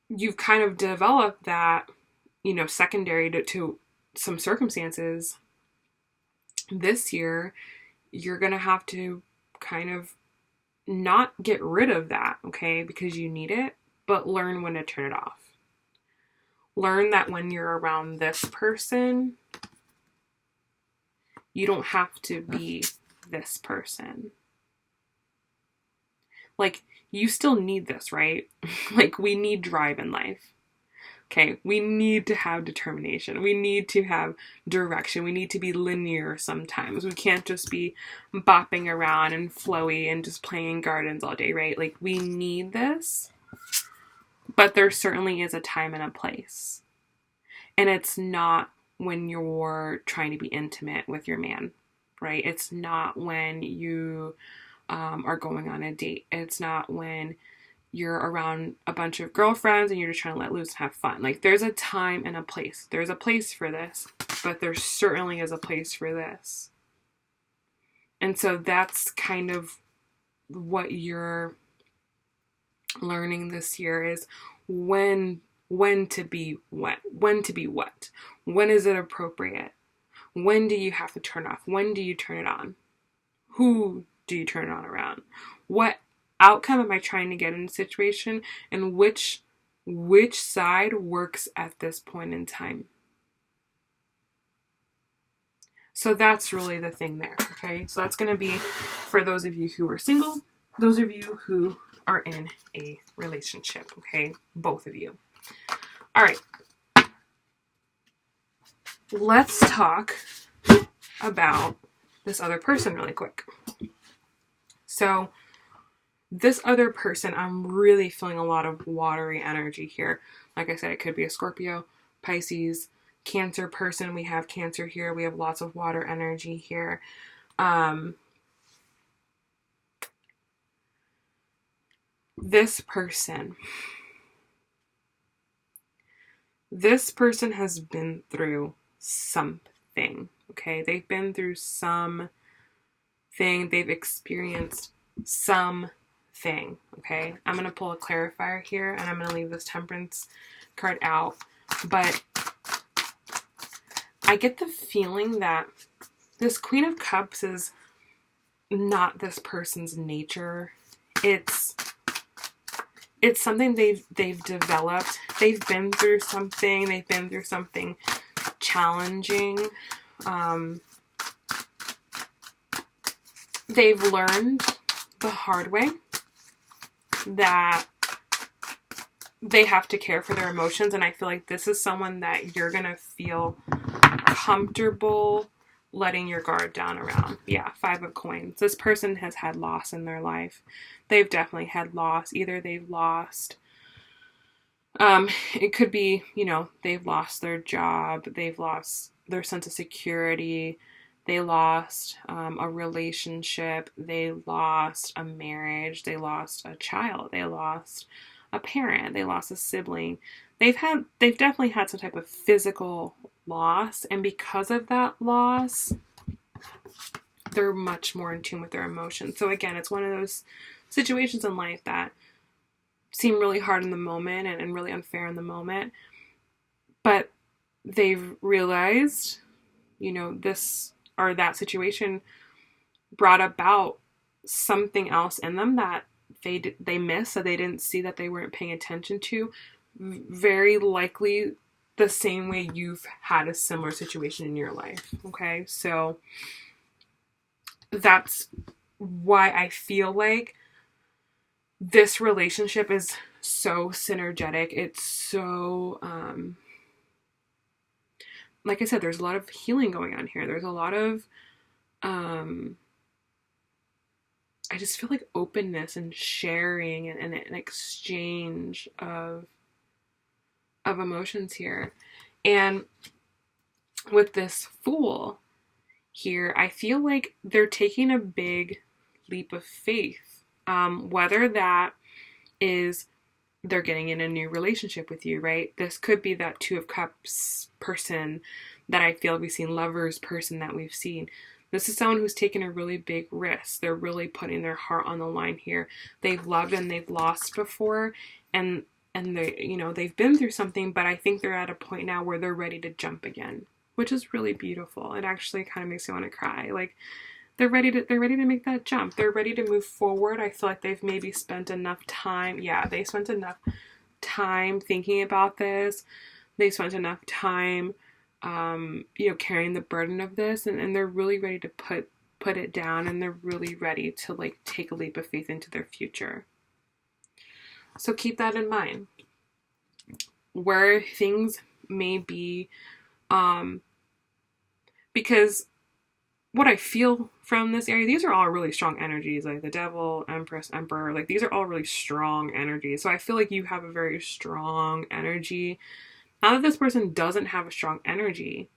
you've kind of developed that, you know, secondary to some circumstances. This year, you're going to have to kind of not get rid of that, okay, because you need it, but learn when to turn it off. Learn that when you're around this person, you don't have to be this person. Like, you still need this, right? Like, we need drive in life. Okay, we need to have determination. We need to have direction. We need to be linear sometimes. We can't just be bopping around and flowy and just playing gardens all day, right? Like, we need this, but there certainly is a time and a place. And it's not when you're trying to be intimate with your man, right? It's not when you are going on a date. It's not when you're around a bunch of girlfriends and you're just trying to let loose and have fun. Like, there's a time and a place. There's a place for this, but there certainly is a place for this. And so that's kind of what you're learning this year is when to be what, when is it appropriate, when do you have to turn off, when do you turn it on, who do you turn it on around, what outcome am I trying to get in a situation, and which side works at this point in time. So that's really the thing there, okay? So that's going to be for those of you who are single, those of you who are in a relationship, okay? Both of you. All right. Let's talk about this other person really quick. So this other person, I'm really feeling a lot of watery energy here. Like I said, it could be a Scorpio, Pisces, Cancer person. We have Cancer here. We have lots of water energy here. This person has been through something, okay? They've been through some thing. They've experienced something, okay? I'm going to pull a clarifier here, and I'm going to leave this Temperance card out. But I get the feeling that this Queen of Cups is not this person's nature. It's something they've developed. They've been through something. They've been through something challenging. They've learned the hard way that they have to care for their emotions, and I feel like this is someone that you're gonna feel comfortable letting your guard down around. Yeah, 5 of Coins. This person has had loss in their life. They've definitely had loss. Either they've lost, it could be, you know, they've lost their job, they've lost their sense of security, they lost a relationship, they lost a marriage, they lost a child, they lost a parent, they lost a sibling. They've definitely had some type of physical loss, and because of that loss, they're much more in tune with their emotions. So again, it's one of those situations in life that seem really hard in the moment and really unfair in the moment, but they've realized, you know, this or that situation brought about something else in them that they missed, that they didn't see, that they weren't paying attention to. Very likely the same way you've had a similar situation in your life. Okay, so that's why I feel like this relationship is so synergetic. It's so, like I said, there's a lot of healing going on here. There's a lot of, I just feel like openness and sharing and an exchange of emotions here. And with this Fool here, I feel like they're taking a big leap of faith. Whether that is they're getting in a new relationship with you, right? This could be that 2 of Cups person that I feel we've seen, Lovers person that we've seen. This is someone who's taken a really big risk. They're really putting their heart on the line here. They've loved and they've lost before, and they, you know, they've been through something, but I think they're at a point now where they're ready to jump again, which is really beautiful. It actually kind of makes me want to cry. Like, they're ready to make that jump. They're ready to move forward. I feel like they've maybe spent enough time. Yeah, they spent enough time thinking about this. They spent enough time, you know, carrying the burden of this, and they're really ready to put it down, and they're really ready to like take a leap of faith into their future. So keep that in mind. Where things may be, because what I feel from this area, these are all really strong energies, like the Devil, Empress, Emperor, like these are all really strong energies. So I feel like you have a very strong energy. Not that this person doesn't have a strong energy.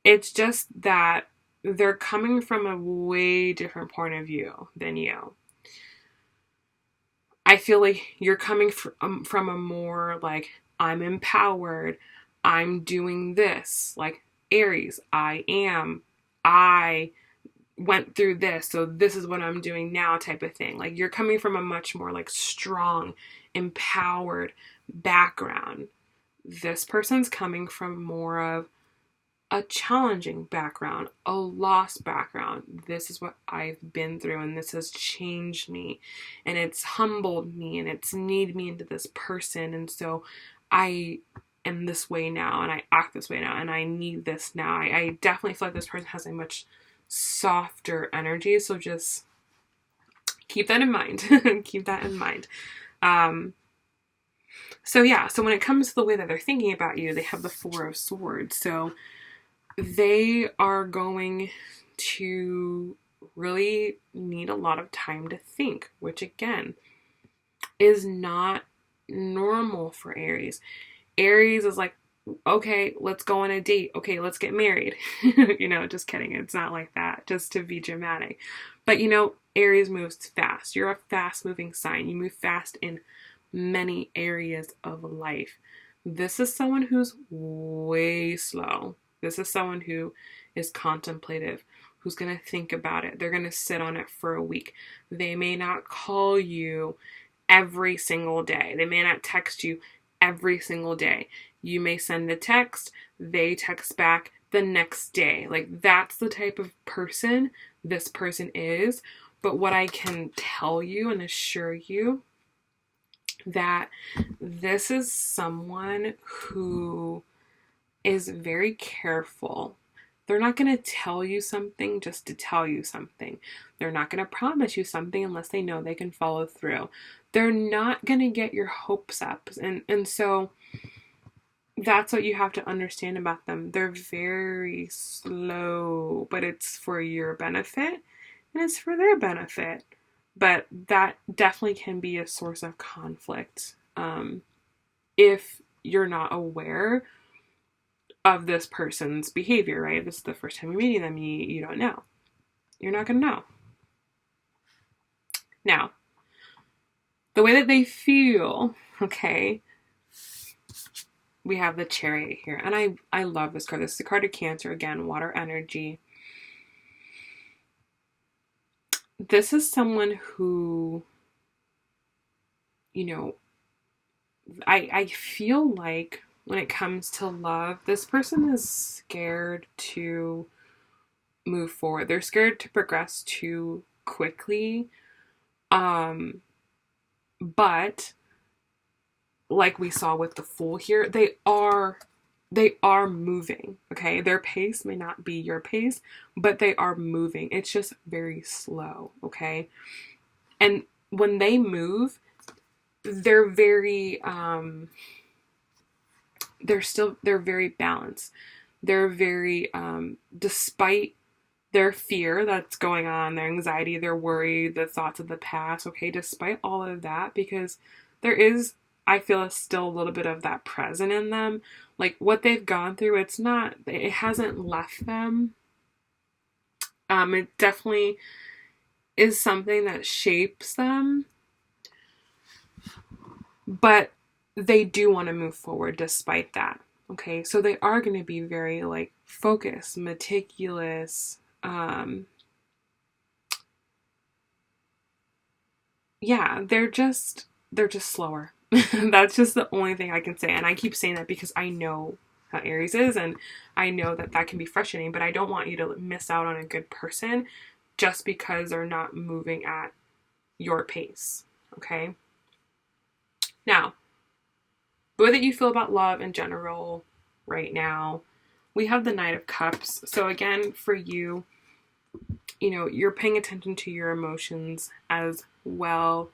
It's just that they're coming from a way different point of view than you. I feel like you're coming from a more like, I'm empowered, I'm doing this, like Aries, I went through this, so this is what I'm doing now type of thing. Like, you're coming from a much more like strong, empowered background. This person's coming from more of a challenging background, a lost background. This is what I've been through, and this has changed me, and it's humbled me, and it's made me into this person, and so I am this way now, and I act this way now, and I need this now. I definitely feel like this person has a much softer energy, so just keep that in mind. Keep that in mind. So yeah, so when it comes to the way that they're thinking about you, they have the 4 of Swords. So they are going to really need a lot of time to think, which again is not normal for Aries. Aries is like, okay, let's go on a date. Okay, let's get married. You know, just kidding. It's not like that, just to be dramatic. But you know, Aries moves fast. You're a fast moving sign. You move fast in many areas of life. This is someone who's way slow. This is someone who is contemplative. who's going to think about it. They're going to sit on it for a week. They may not call you every single day. They may not text you every single day. You may send a text, they text back the next day. Like, that's the type of person this person is. But what I can tell you and assure you, that this is someone who is very careful. They're not going to tell you something just to tell you something. They're not going to promise you something unless they know they can follow through. They're not going to get your hopes up. And so that's what you have to understand about them. They're very slow, but it's for your benefit and it's for their benefit. But that definitely can be a source of conflict if you're not aware of this person's behavior, right? This is the first time you're meeting them, you don't know. You're not going to know. Now, the way that they feel, okay, we have the Chariot here. And I love this card. This is the card of Cancer, again, water energy. This is someone who, you know, I feel like when it comes to love, this person is scared to move forward. They're scared to progress too quickly. But like we saw with the Fool here, they are moving, okay? Their pace may not be your pace, but they are moving. It's just very slow, okay? And when they move, they're very, they're very balanced. They're very, despite their fear that's going on, their anxiety, their worry, the thoughts of the past, okay? Despite all of that, because there is, I feel, still a little bit of that present in them. Like, what they've gone through, it hasn't left them. It definitely is something that shapes them. But they do want to move forward despite that. Okay, so they are going to be very, like, focused, meticulous. Yeah, they're just slower. That's just the only thing I can say. And I keep saying that because I know how Aries is, and I know that that can be frustrating, but I don't want you to miss out on a good person just because they're not moving at your pace. Okay? Now, the way that you feel about love in general right now, we have the Knight of Cups. So again, for you, you know, you're paying attention to your emotions as well.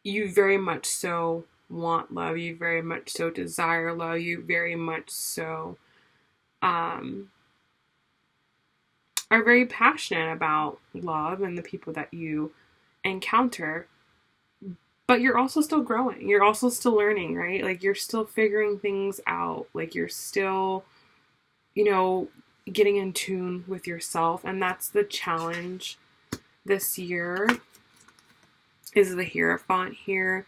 You very much so want love. You very much so desire love. You very much so are very passionate about love and the people that you encounter. But you're also still growing. You're also still learning, right? Like, you're still figuring things out. Like, you're still, you know, getting in tune with yourself. And that's the challenge this year, is the Hierophant here,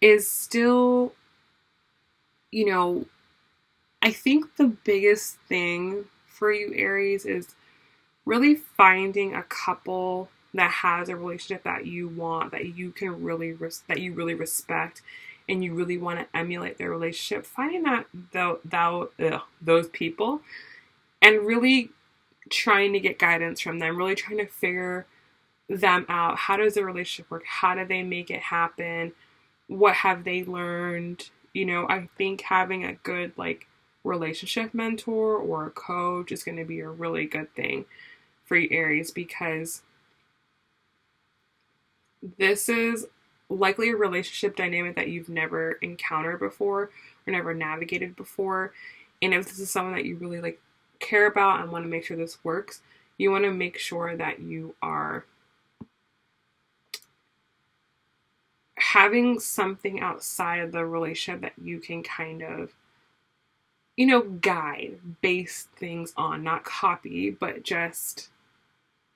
is still, you know, I think the biggest thing for you, Aries, is really finding a couple that has a relationship that you want, that you can really, that you really respect, and you really want to emulate their relationship. Finding those people, and really trying to get guidance from them, really trying to figure them out. How does the relationship work? How do they make it happen? What have they learned? You know, I think having a good, like, relationship mentor or a coach is going to be a really good thing for you, Aries, because this is likely a relationship dynamic that you've never encountered before or never navigated before. And if this is someone that you really, like, care about and want to make sure this works, you want to make sure that you are having something outside of the relationship that you can kind of, you know, guide, base things on, not copy, but just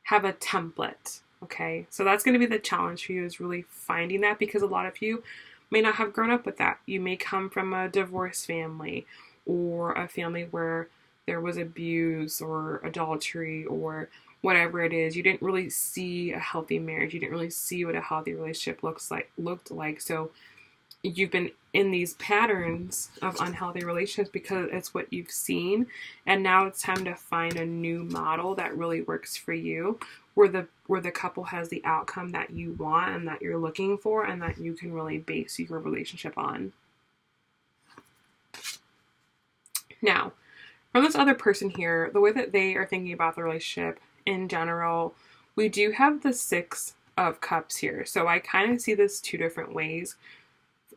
have a template. Okay, so that's going to be the challenge for you, is really finding that, because a lot of you may not have grown up with that. You may come from a divorced family, or a family where there was abuse or adultery or whatever it is. You didn't really see a healthy marriage. You didn't really see what a healthy relationship looked like. So you've been in these patterns of unhealthy relationships because it's what you've seen, and now it's time to find a new model that really works for you, where the couple has the outcome that you want and that you're looking for, and that you can really base your relationship on. Now, from this other person here, the way that they are thinking about the relationship in general, we do have the Six of Cups here. So I kind of see this two different ways.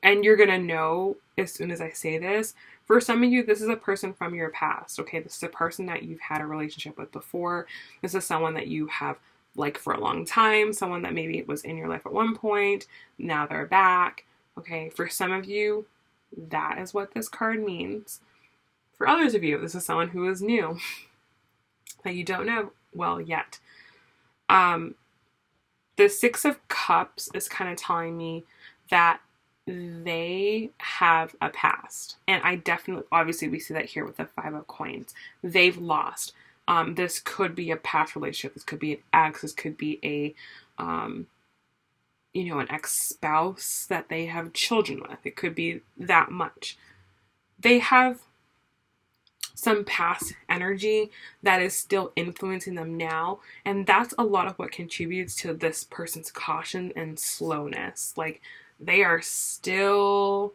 And you're going to know as soon as I say this. For some of you, this is a person from your past. Okay, this is a person that you've had a relationship with before. This is someone that you have liked for a long time. Someone that maybe was in your life at one point. Now they're back. Okay, for some of you, that is what this card means. For others of you, this is someone who is new that you don't know well yet. The Six of Cups is kind of telling me that they have a past. And I definitely, obviously we see that here with the Five of Coins. They've lost. This could be a past relationship. This could be an ex. This could be an ex-spouse that they have children with. It could be that much. They have some past energy that is still influencing them now. And that's a lot of what contributes to this person's caution and slowness. Like, they are still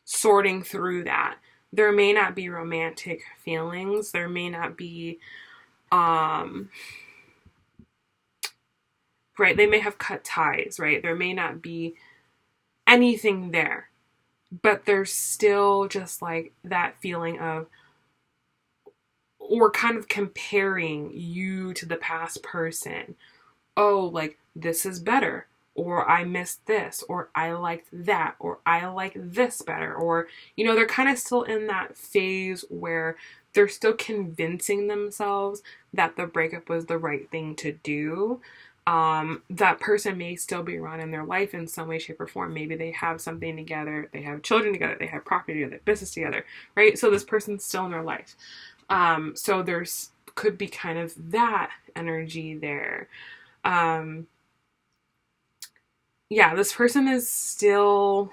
sorting through that. There may not be romantic feelings. There may not be, right, they may have cut ties, right? There may not be anything there. But there's still just like that feeling of, or kind of comparing you to the past person. Oh, like, this is better. Or I missed this, or I liked that, or I like this better, or, they're kind of still in that phase where they're still convincing themselves that the breakup was the right thing to do. That person may still be around in their life in some way, shape, or form. Maybe they have something together, they have children together, they have property together, business together, right? So this person's still in their life. So there's could be kind of that energy there. Yeah, this person is still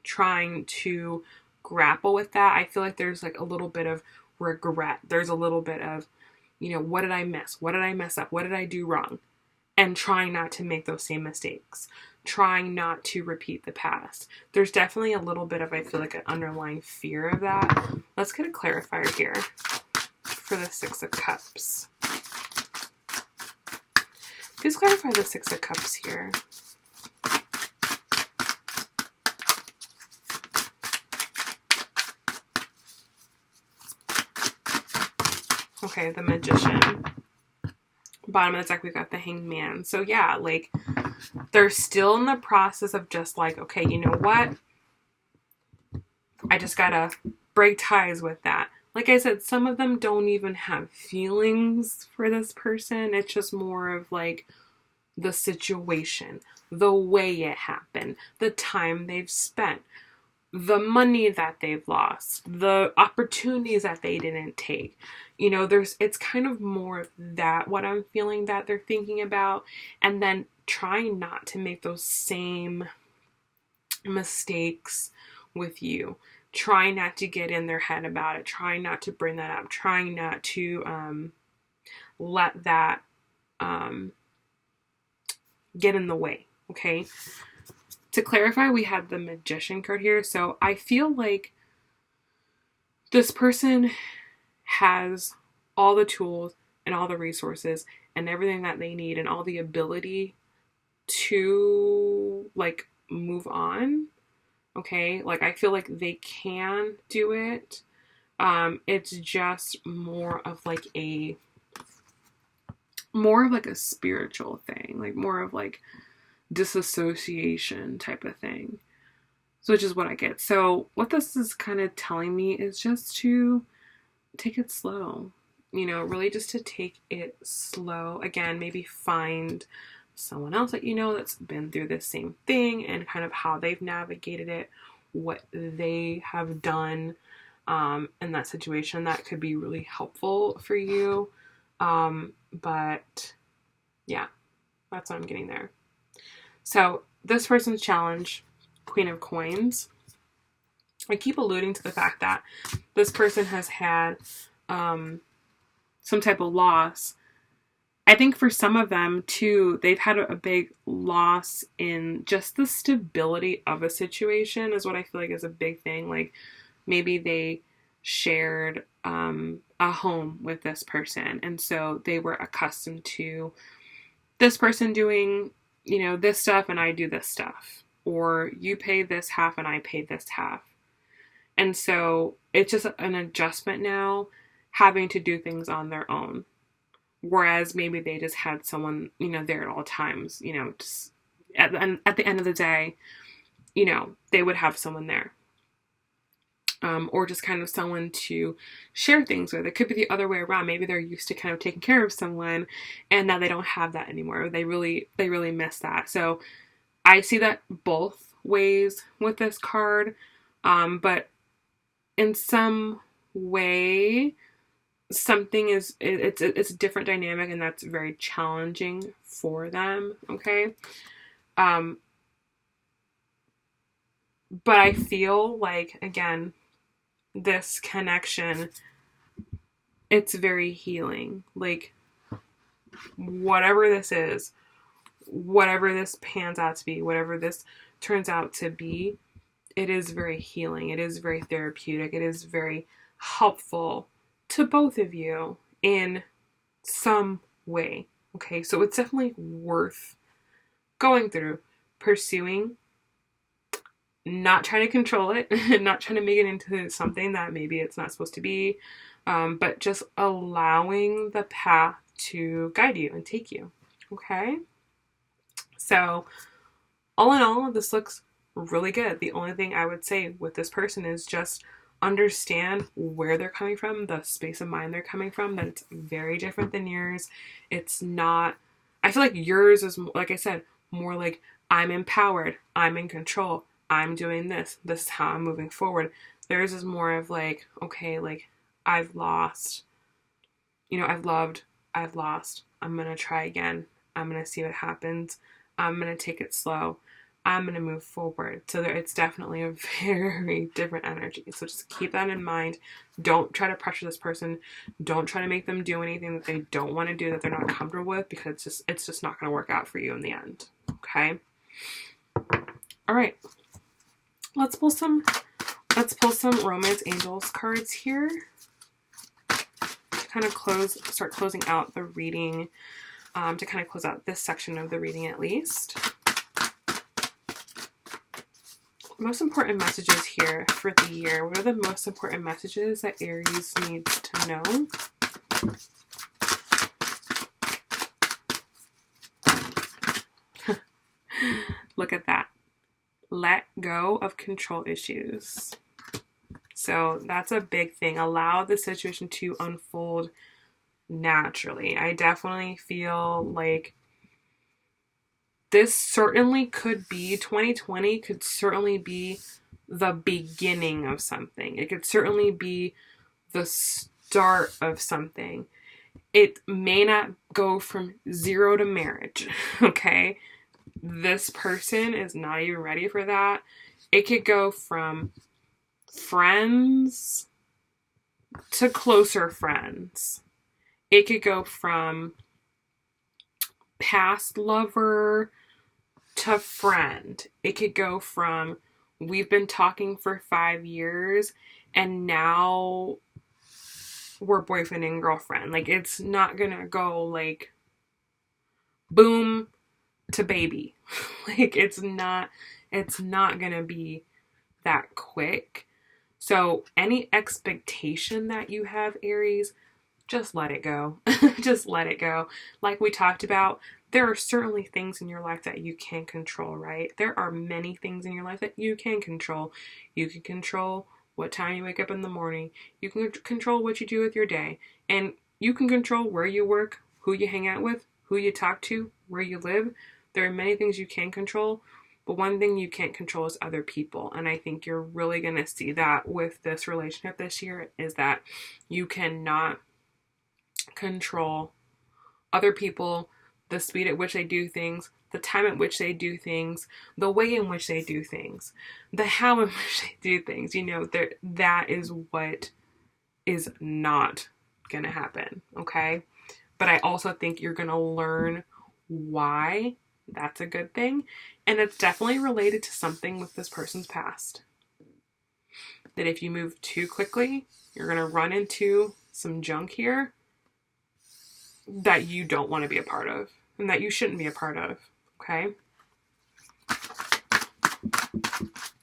trying to grapple with that. I feel like there's like a little bit of regret. There's a little bit of, what did I miss? What did I mess up? What did I do wrong? And trying not to make those same mistakes. Trying not to repeat the past. There's definitely a little bit of, I feel like, an underlying fear of that. Let's get a clarifier here for the Six of Cups. Please clarify the Six of Cups here. Okay, the Magician. Bottom of the deck, we've got the Hanged Man. So yeah, like, they're still in the process of just like, okay, you know what? I just gotta break ties with that. Like I said, some of them don't even have feelings for this person. It's just more of like the situation, the way it happened, the time they've spent, the money that they've lost, the opportunities that they didn't take. It's kind of more of that, what I'm feeling that they're thinking about, and then trying not to make those same mistakes with you. Trying not to get in their head about it, trying not to bring that up, trying not to let that get in the way, okay? To clarify, we have the Magician card here. So I feel like this person has all the tools and all the resources and everything that they need and all the ability to, like, move on. Okay, like, I feel like they can do it. It's just more of like a spiritual thing, like more of like disassociation type of thing. So which is what I get. So what this is kind of telling me is just to take it slow, really just to take it slow. Again, maybe find someone else that that's been through the same thing and kind of how they've navigated it, what they have done, in that situation, that could be really helpful for you. But yeah, that's what I'm getting there. So this person's challenge, Queen of Coins, I keep alluding to the fact that this person has had some type of loss. I think for some of them too, they've had a big loss in just the stability of a situation is what I feel like is a big thing. Like maybe they shared a home with this person, and so they were accustomed to this person doing, you know, this stuff and I do this stuff, or you pay this half and I pay this half. And so it's just an adjustment now, having to do things on their own. Whereas maybe they just had someone, you know, there at all times, you know, just at the end of the day, you know, they would have someone there. Or just kind of someone to share things with. It could be the other way around. Maybe they're used to kind of taking care of someone and now they don't have that anymore. They really miss that. So I see that both ways with this card. But in some way, something is, it's a different dynamic, and that's very challenging for them. Okay. But I feel like, again, this connection, it's very healing. Like whatever this is, whatever this pans out to be, whatever this turns out to be, it is very healing. It is very therapeutic. It is very helpful to both of you in some way. Okay, so it's definitely worth going through, pursuing, not trying to control it, not trying to make it into something that maybe it's not supposed to be, but just allowing the path to guide you and take you. Okay, so all in all, this looks really good. The only thing I would say with this person is just understand where they're coming from, the space of mind they're coming from, that it's very different than yours. It's not, I feel like yours is, like I said, more like I'm empowered, I'm in control, I'm doing this is how I'm moving forward. Theirs is more of like, okay, like I've lost, you know, I've loved, I've lost, I'm gonna try again, I'm gonna see what happens, I'm gonna take it slow, I'm going to move forward. So it's definitely a very different energy. So just keep that in mind. Don't try to pressure this person. Don't try to make them do anything that they don't want to do, that they're not comfortable with, because it's just not going to work out for you in the end. Okay. All right. Let's pull some Romance Angels cards here to kind of start closing out the reading, to kind of close out this section of the reading at least. Most important messages here for the year. What are the most important messages that Aries needs to know? Look at that. Let go of control issues. So that's a big thing. Allow the situation to unfold naturally. I definitely feel like this certainly could be, 2020 could certainly be the beginning of something. It could certainly be the start of something. It may not go from 0 to marriage, okay? This person is not even ready for that. It could go from friends to closer friends. It could go from past lover to friend. It could go from we've been talking for 5 years and now we're boyfriend and girlfriend. Like, it's not gonna go like boom to baby. Like, it's not gonna be that quick. So any expectation that you have, Aries, just let it go. Just let it go. Like we talked about, there are certainly things in your life that you can control, right? There are many things in your life that you can control. You can control what time you wake up in the morning. You can control what you do with your day. And you can control where you work, who you hang out with, who you talk to, where you live. There are many things you can control. But one thing you can't control is other people. And I think you're really going to see that with this relationship this year, is that you cannot control other people, the speed at which they do things, the time at which they do things, the way in which they do things, the how in which they do things. You know, that is what is not going to happen, okay? But I also think you're going to learn why that's a good thing. And it's definitely related to something with this person's past. That if you move too quickly, you're going to run into some junk here that you don't want to be a part of and that you shouldn't be a part of, okay?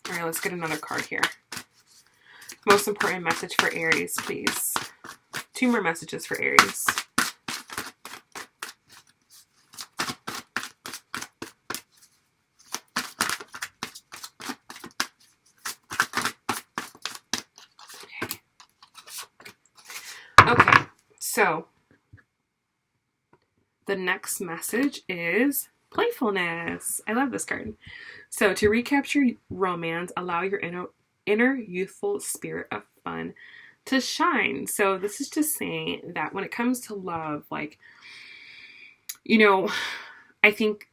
All right, let's get another card here. Most important message for Aries, please. 2 more messages for Aries. Okay, so the next message is playfulness. I love this card. So to recapture romance, allow your inner youthful spirit of fun to shine. So this is just saying that when it comes to love, like, you know, I think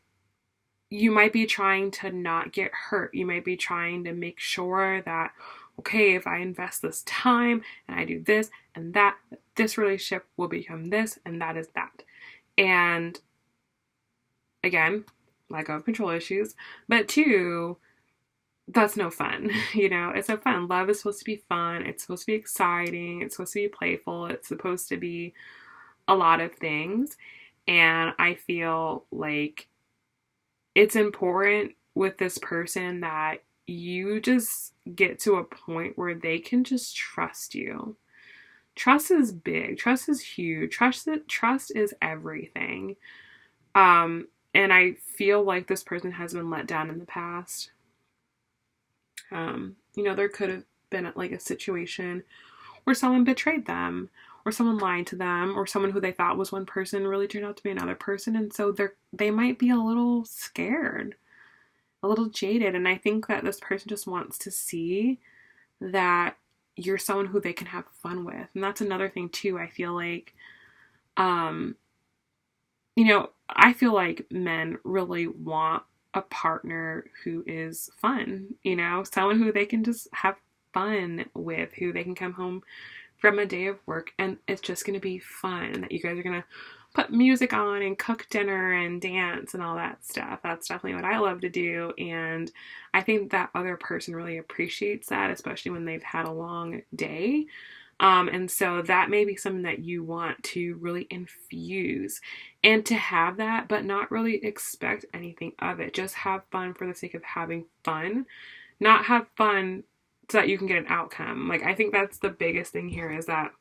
you might be trying to not get hurt. You might be trying to make sure that, okay, if I invest this time and I do this and that, this relationship will become this and that is that. And again, lack of control issues, but 2, that's no fun. You know, it's no fun. Love is supposed to be fun. It's supposed to be exciting. It's supposed to be playful. It's supposed to be a lot of things. And I feel like it's important with this person that you just get to a point where they can just trust you. Trust is big. Trust is huge. Trust is everything. And I feel like this person has been let down in the past. You know, there could have been like a situation where someone betrayed them, or someone lied to them, or someone who they thought was one person really turned out to be another person. And so they might be a little scared, a little jaded. And I think that this person just wants to see that you're someone who they can have fun with. And that's another thing too. I feel like, you know, I feel like men really want a partner who is fun, you know, someone who they can just have fun with, who they can come home from a day of work and it's just going to be fun, that you guys are going to put music on and cook dinner and dance and all that stuff. That's definitely what I love to do. And I think that other person really appreciates that, especially when they've had a long day. And so that may be something that you want to really infuse and to have that, but not really expect anything of it. Just have fun for the sake of having fun, not have fun so that you can get an outcome. Like, I think that's the biggest thing here, is that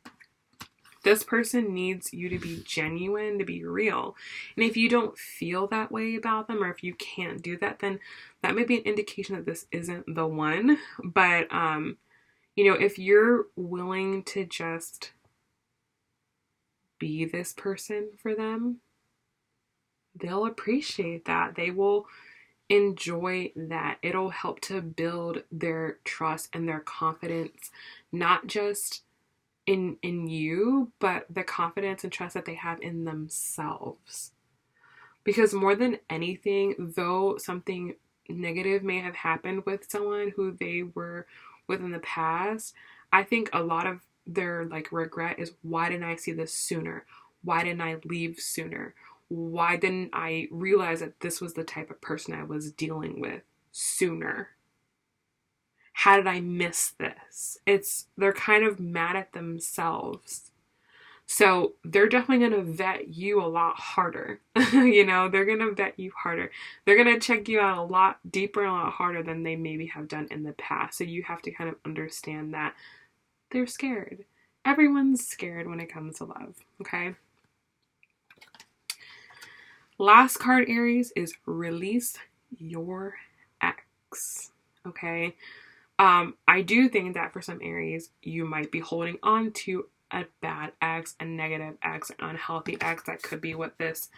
this person needs you to be genuine, to be real. And if you don't feel that way about them, or if you can't do that, then that may be an indication that this isn't the one. But, you know, if you're willing to just be this person for them, they'll appreciate that. They will enjoy that. It'll help to build their trust and their confidence, not just in you, but the confidence and trust that they have in themselves. Because more than anything, though something negative may have happened with someone who they were with in the past, I think a lot of their like regret is, why didn't I see this sooner? Why didn't I leave sooner? Why didn't I realize that this was the type of person I was dealing with sooner? How did I miss this? They're kind of mad at themselves. So they're definitely going to vet you a lot harder. You know, they're going to vet you harder. They're going to check you out a lot deeper and a lot harder than they maybe have done in the past. So you have to kind of understand that they're scared. Everyone's scared when it comes to love, okay? Last card, Aries, is release your ex, okay? I do think that for some Aries, you might be holding on to a bad ex, a negative ex, an unhealthy ex. That could be what this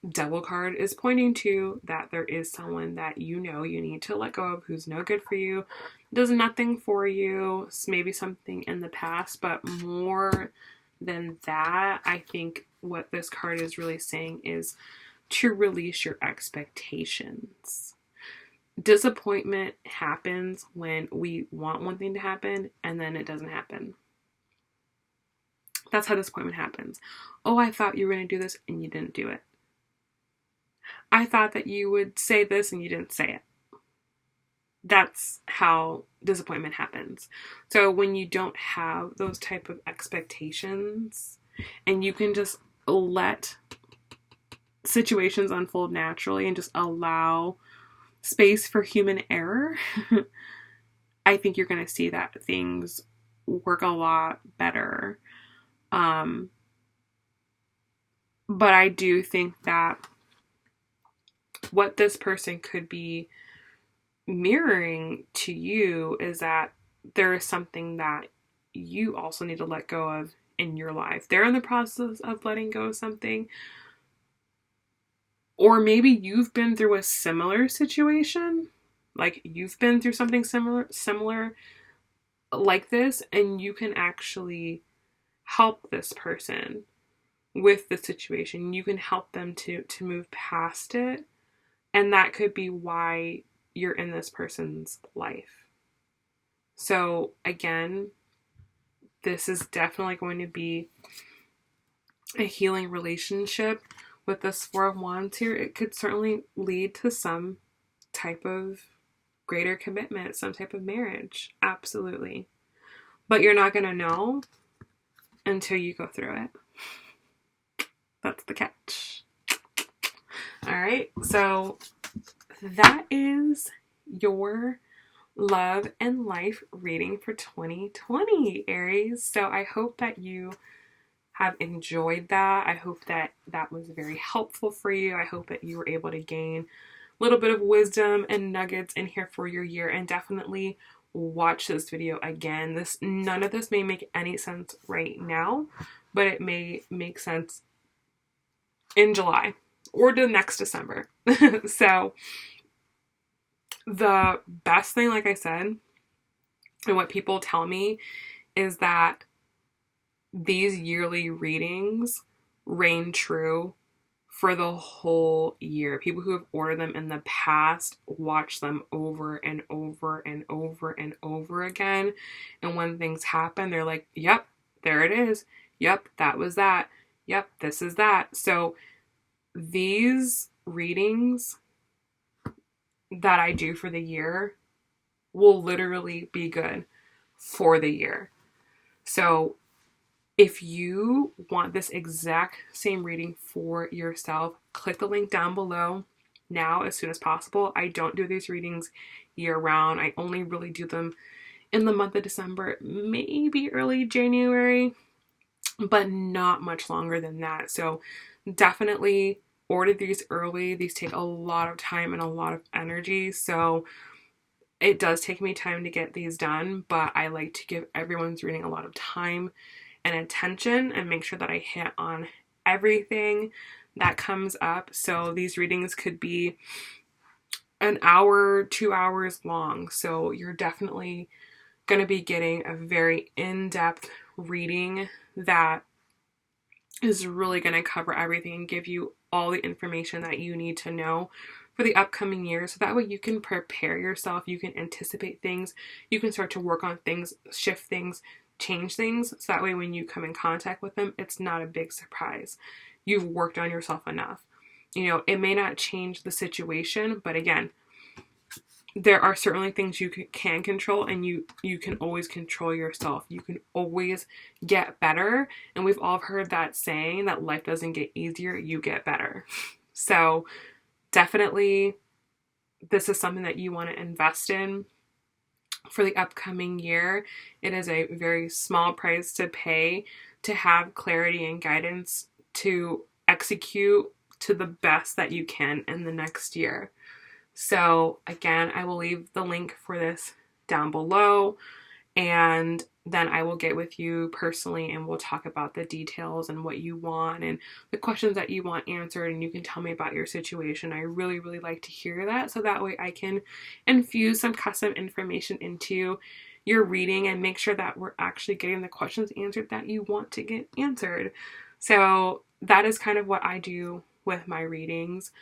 Devil card is pointing to that there is someone that you need to let go of, who's no good for you, does nothing for you, maybe something in the past, but more than that, I think what this card is really saying is to release your expectations. Disappointment happens when we want one thing to happen and then it doesn't happen. That's how disappointment happens. Oh, I thought you were going to do this and you didn't do it. I thought that you would say this and you didn't say it. That's how disappointment happens. So when you don't have those type of expectations and you can just let situations unfold naturally and just allow space for human error, I think you're going to see that things work a lot better. But I do think that what this person could be mirroring to you is that there is something that you also need to let go of in your life. They're in the process of letting go of something. Or maybe you've been through a similar situation. Like you've been through something similar like this, and you can actually help this person with the situation. You can help them to move past it. And that could be why you're in this person's life. So again, this is definitely going to be a healing relationship. With this Four of Wands here, it could certainly lead to some type of greater commitment, some type of marriage. Absolutely. But you're not going to know until you go through it. That's the catch. All right, so that is your love and life reading for 2020, Aries. So I hope that you have enjoyed that. I hope that that was very helpful for you. I hope that you were able to gain a little bit of wisdom and nuggets in here for your year, and definitely watch this video again. None of this may make any sense right now, but it may make sense in July or the next December. So the best thing, like I said, and what people tell me is that these yearly readings reign true for the whole year. People who have ordered them in the past watch them over and over and over and over again. And when things happen, they're like, yep, there it is. Yep, that was that. Yep, this is that. So these readings that I do for the year will literally be good for the year. So if you want this exact same reading for yourself, click the link down below now as soon as possible. I don't do these readings year round. I only really do them in the month of December, maybe early January, but not much longer than that. So definitely order these early. These take a lot of time and a lot of energy. So it does take me time to get these done, but I like to give everyone's reading a lot of time and attention and make sure that I hit on everything that comes up. So these readings could be an hour, 2 hours long. So you're definitely going to be getting a very in-depth reading that is really going to cover everything and give you all the information that you need to know for the upcoming year. So that way you can prepare yourself, you can anticipate things, you can start to work on things, shift things, change things. So that way when you come in contact with them, it's not a big surprise. You've worked on yourself enough. You know, it may not change the situation, but again, there are certainly things you can control, and you can always control yourself. You can always get better. And we've all heard that saying that life doesn't get easier, you get better. So definitely this is something that you want to invest in for the upcoming year. It is a very small price to pay to have clarity and guidance to execute to the best that you can in the next year. So again, I will leave the link for this down below. and then I will get with you personally and we'll talk about the details and what you want and the questions that you want answered, and you can tell me about your situation. I really, really like to hear that, so that way I can infuse some custom information into your reading and make sure that we're actually getting the questions answered that you want to get answered. So that is kind of what I do with my readings.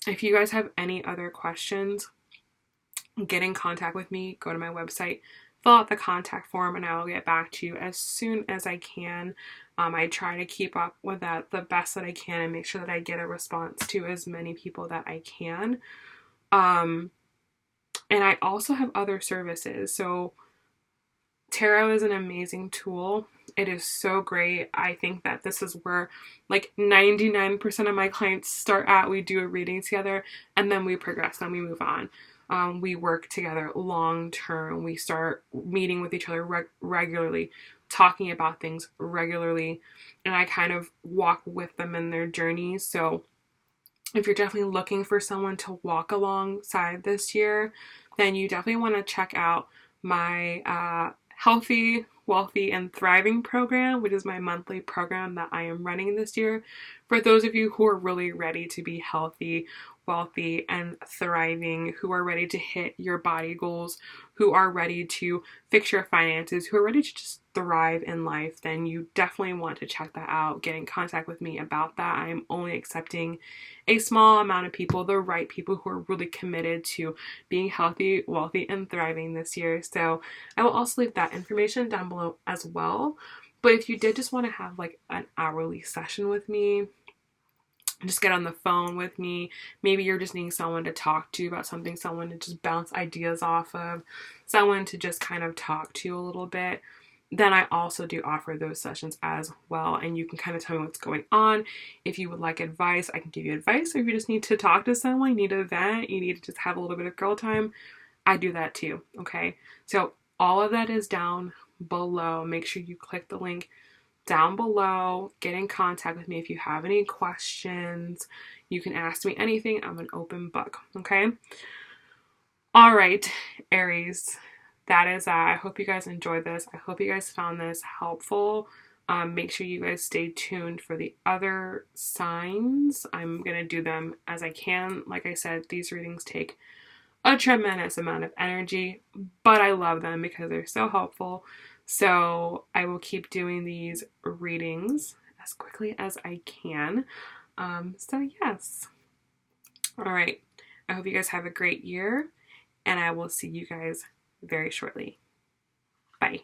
If you guys have any other questions, get in contact with me. Go to my website, fill out the contact form, and I will get back to you as soon as I can. I try to keep up with that the best that I can and make sure that I get a response to as many people that I can. And I also have other services. So tarot is an amazing tool. It is so great. I think that this is where like 99% of my clients start at. We do a reading together and then we progress, then we move on. We work together long term. We start meeting with each other regularly, talking about things regularly, and I kind of walk with them in their journeys. So if you're definitely looking for someone to walk alongside this year, then you definitely want to check out my Healthy, Wealthy, and Thriving program, which is my monthly program that I am running this year. For those of you who are really ready to be healthy, wealthy, and thriving, who are ready to hit your body goals, who are ready to fix your finances, who are ready to just thrive in life, then you definitely want to check that out. Get in contact with me about that. I'm only accepting a small amount of people, the right people who are really committed to being healthy, wealthy, and thriving this year. So I will also leave that information down below as well. But if you did just want to have like an hourly session with me, just get on the phone with me. Maybe you're just needing someone to talk to about something, someone to just bounce ideas off of, someone to just kind of talk to a little bit, then I also do offer those sessions as well. And you can kind of tell me what's going on. If you would like advice, I can give you advice. Or if you just need to talk to someone, you need a vent, you need to just have a little bit of girl time, I do that too, okay? So all of that is down below. Make sure you click the link down below. Get in contact with me if you have any questions. You can ask me anything. I'm an open book, okay? All right, Aries, that is that. I hope you guys enjoyed this. I hope you guys found this helpful. Make sure you guys stay tuned for the other signs. I'm going to do them as I can. Like I said, these readings take a tremendous amount of energy, but I love them because they're so helpful. So I will keep doing these readings as quickly as I can. So yes. All right. I hope you guys have a great year, and I will see you guys very shortly. Bye.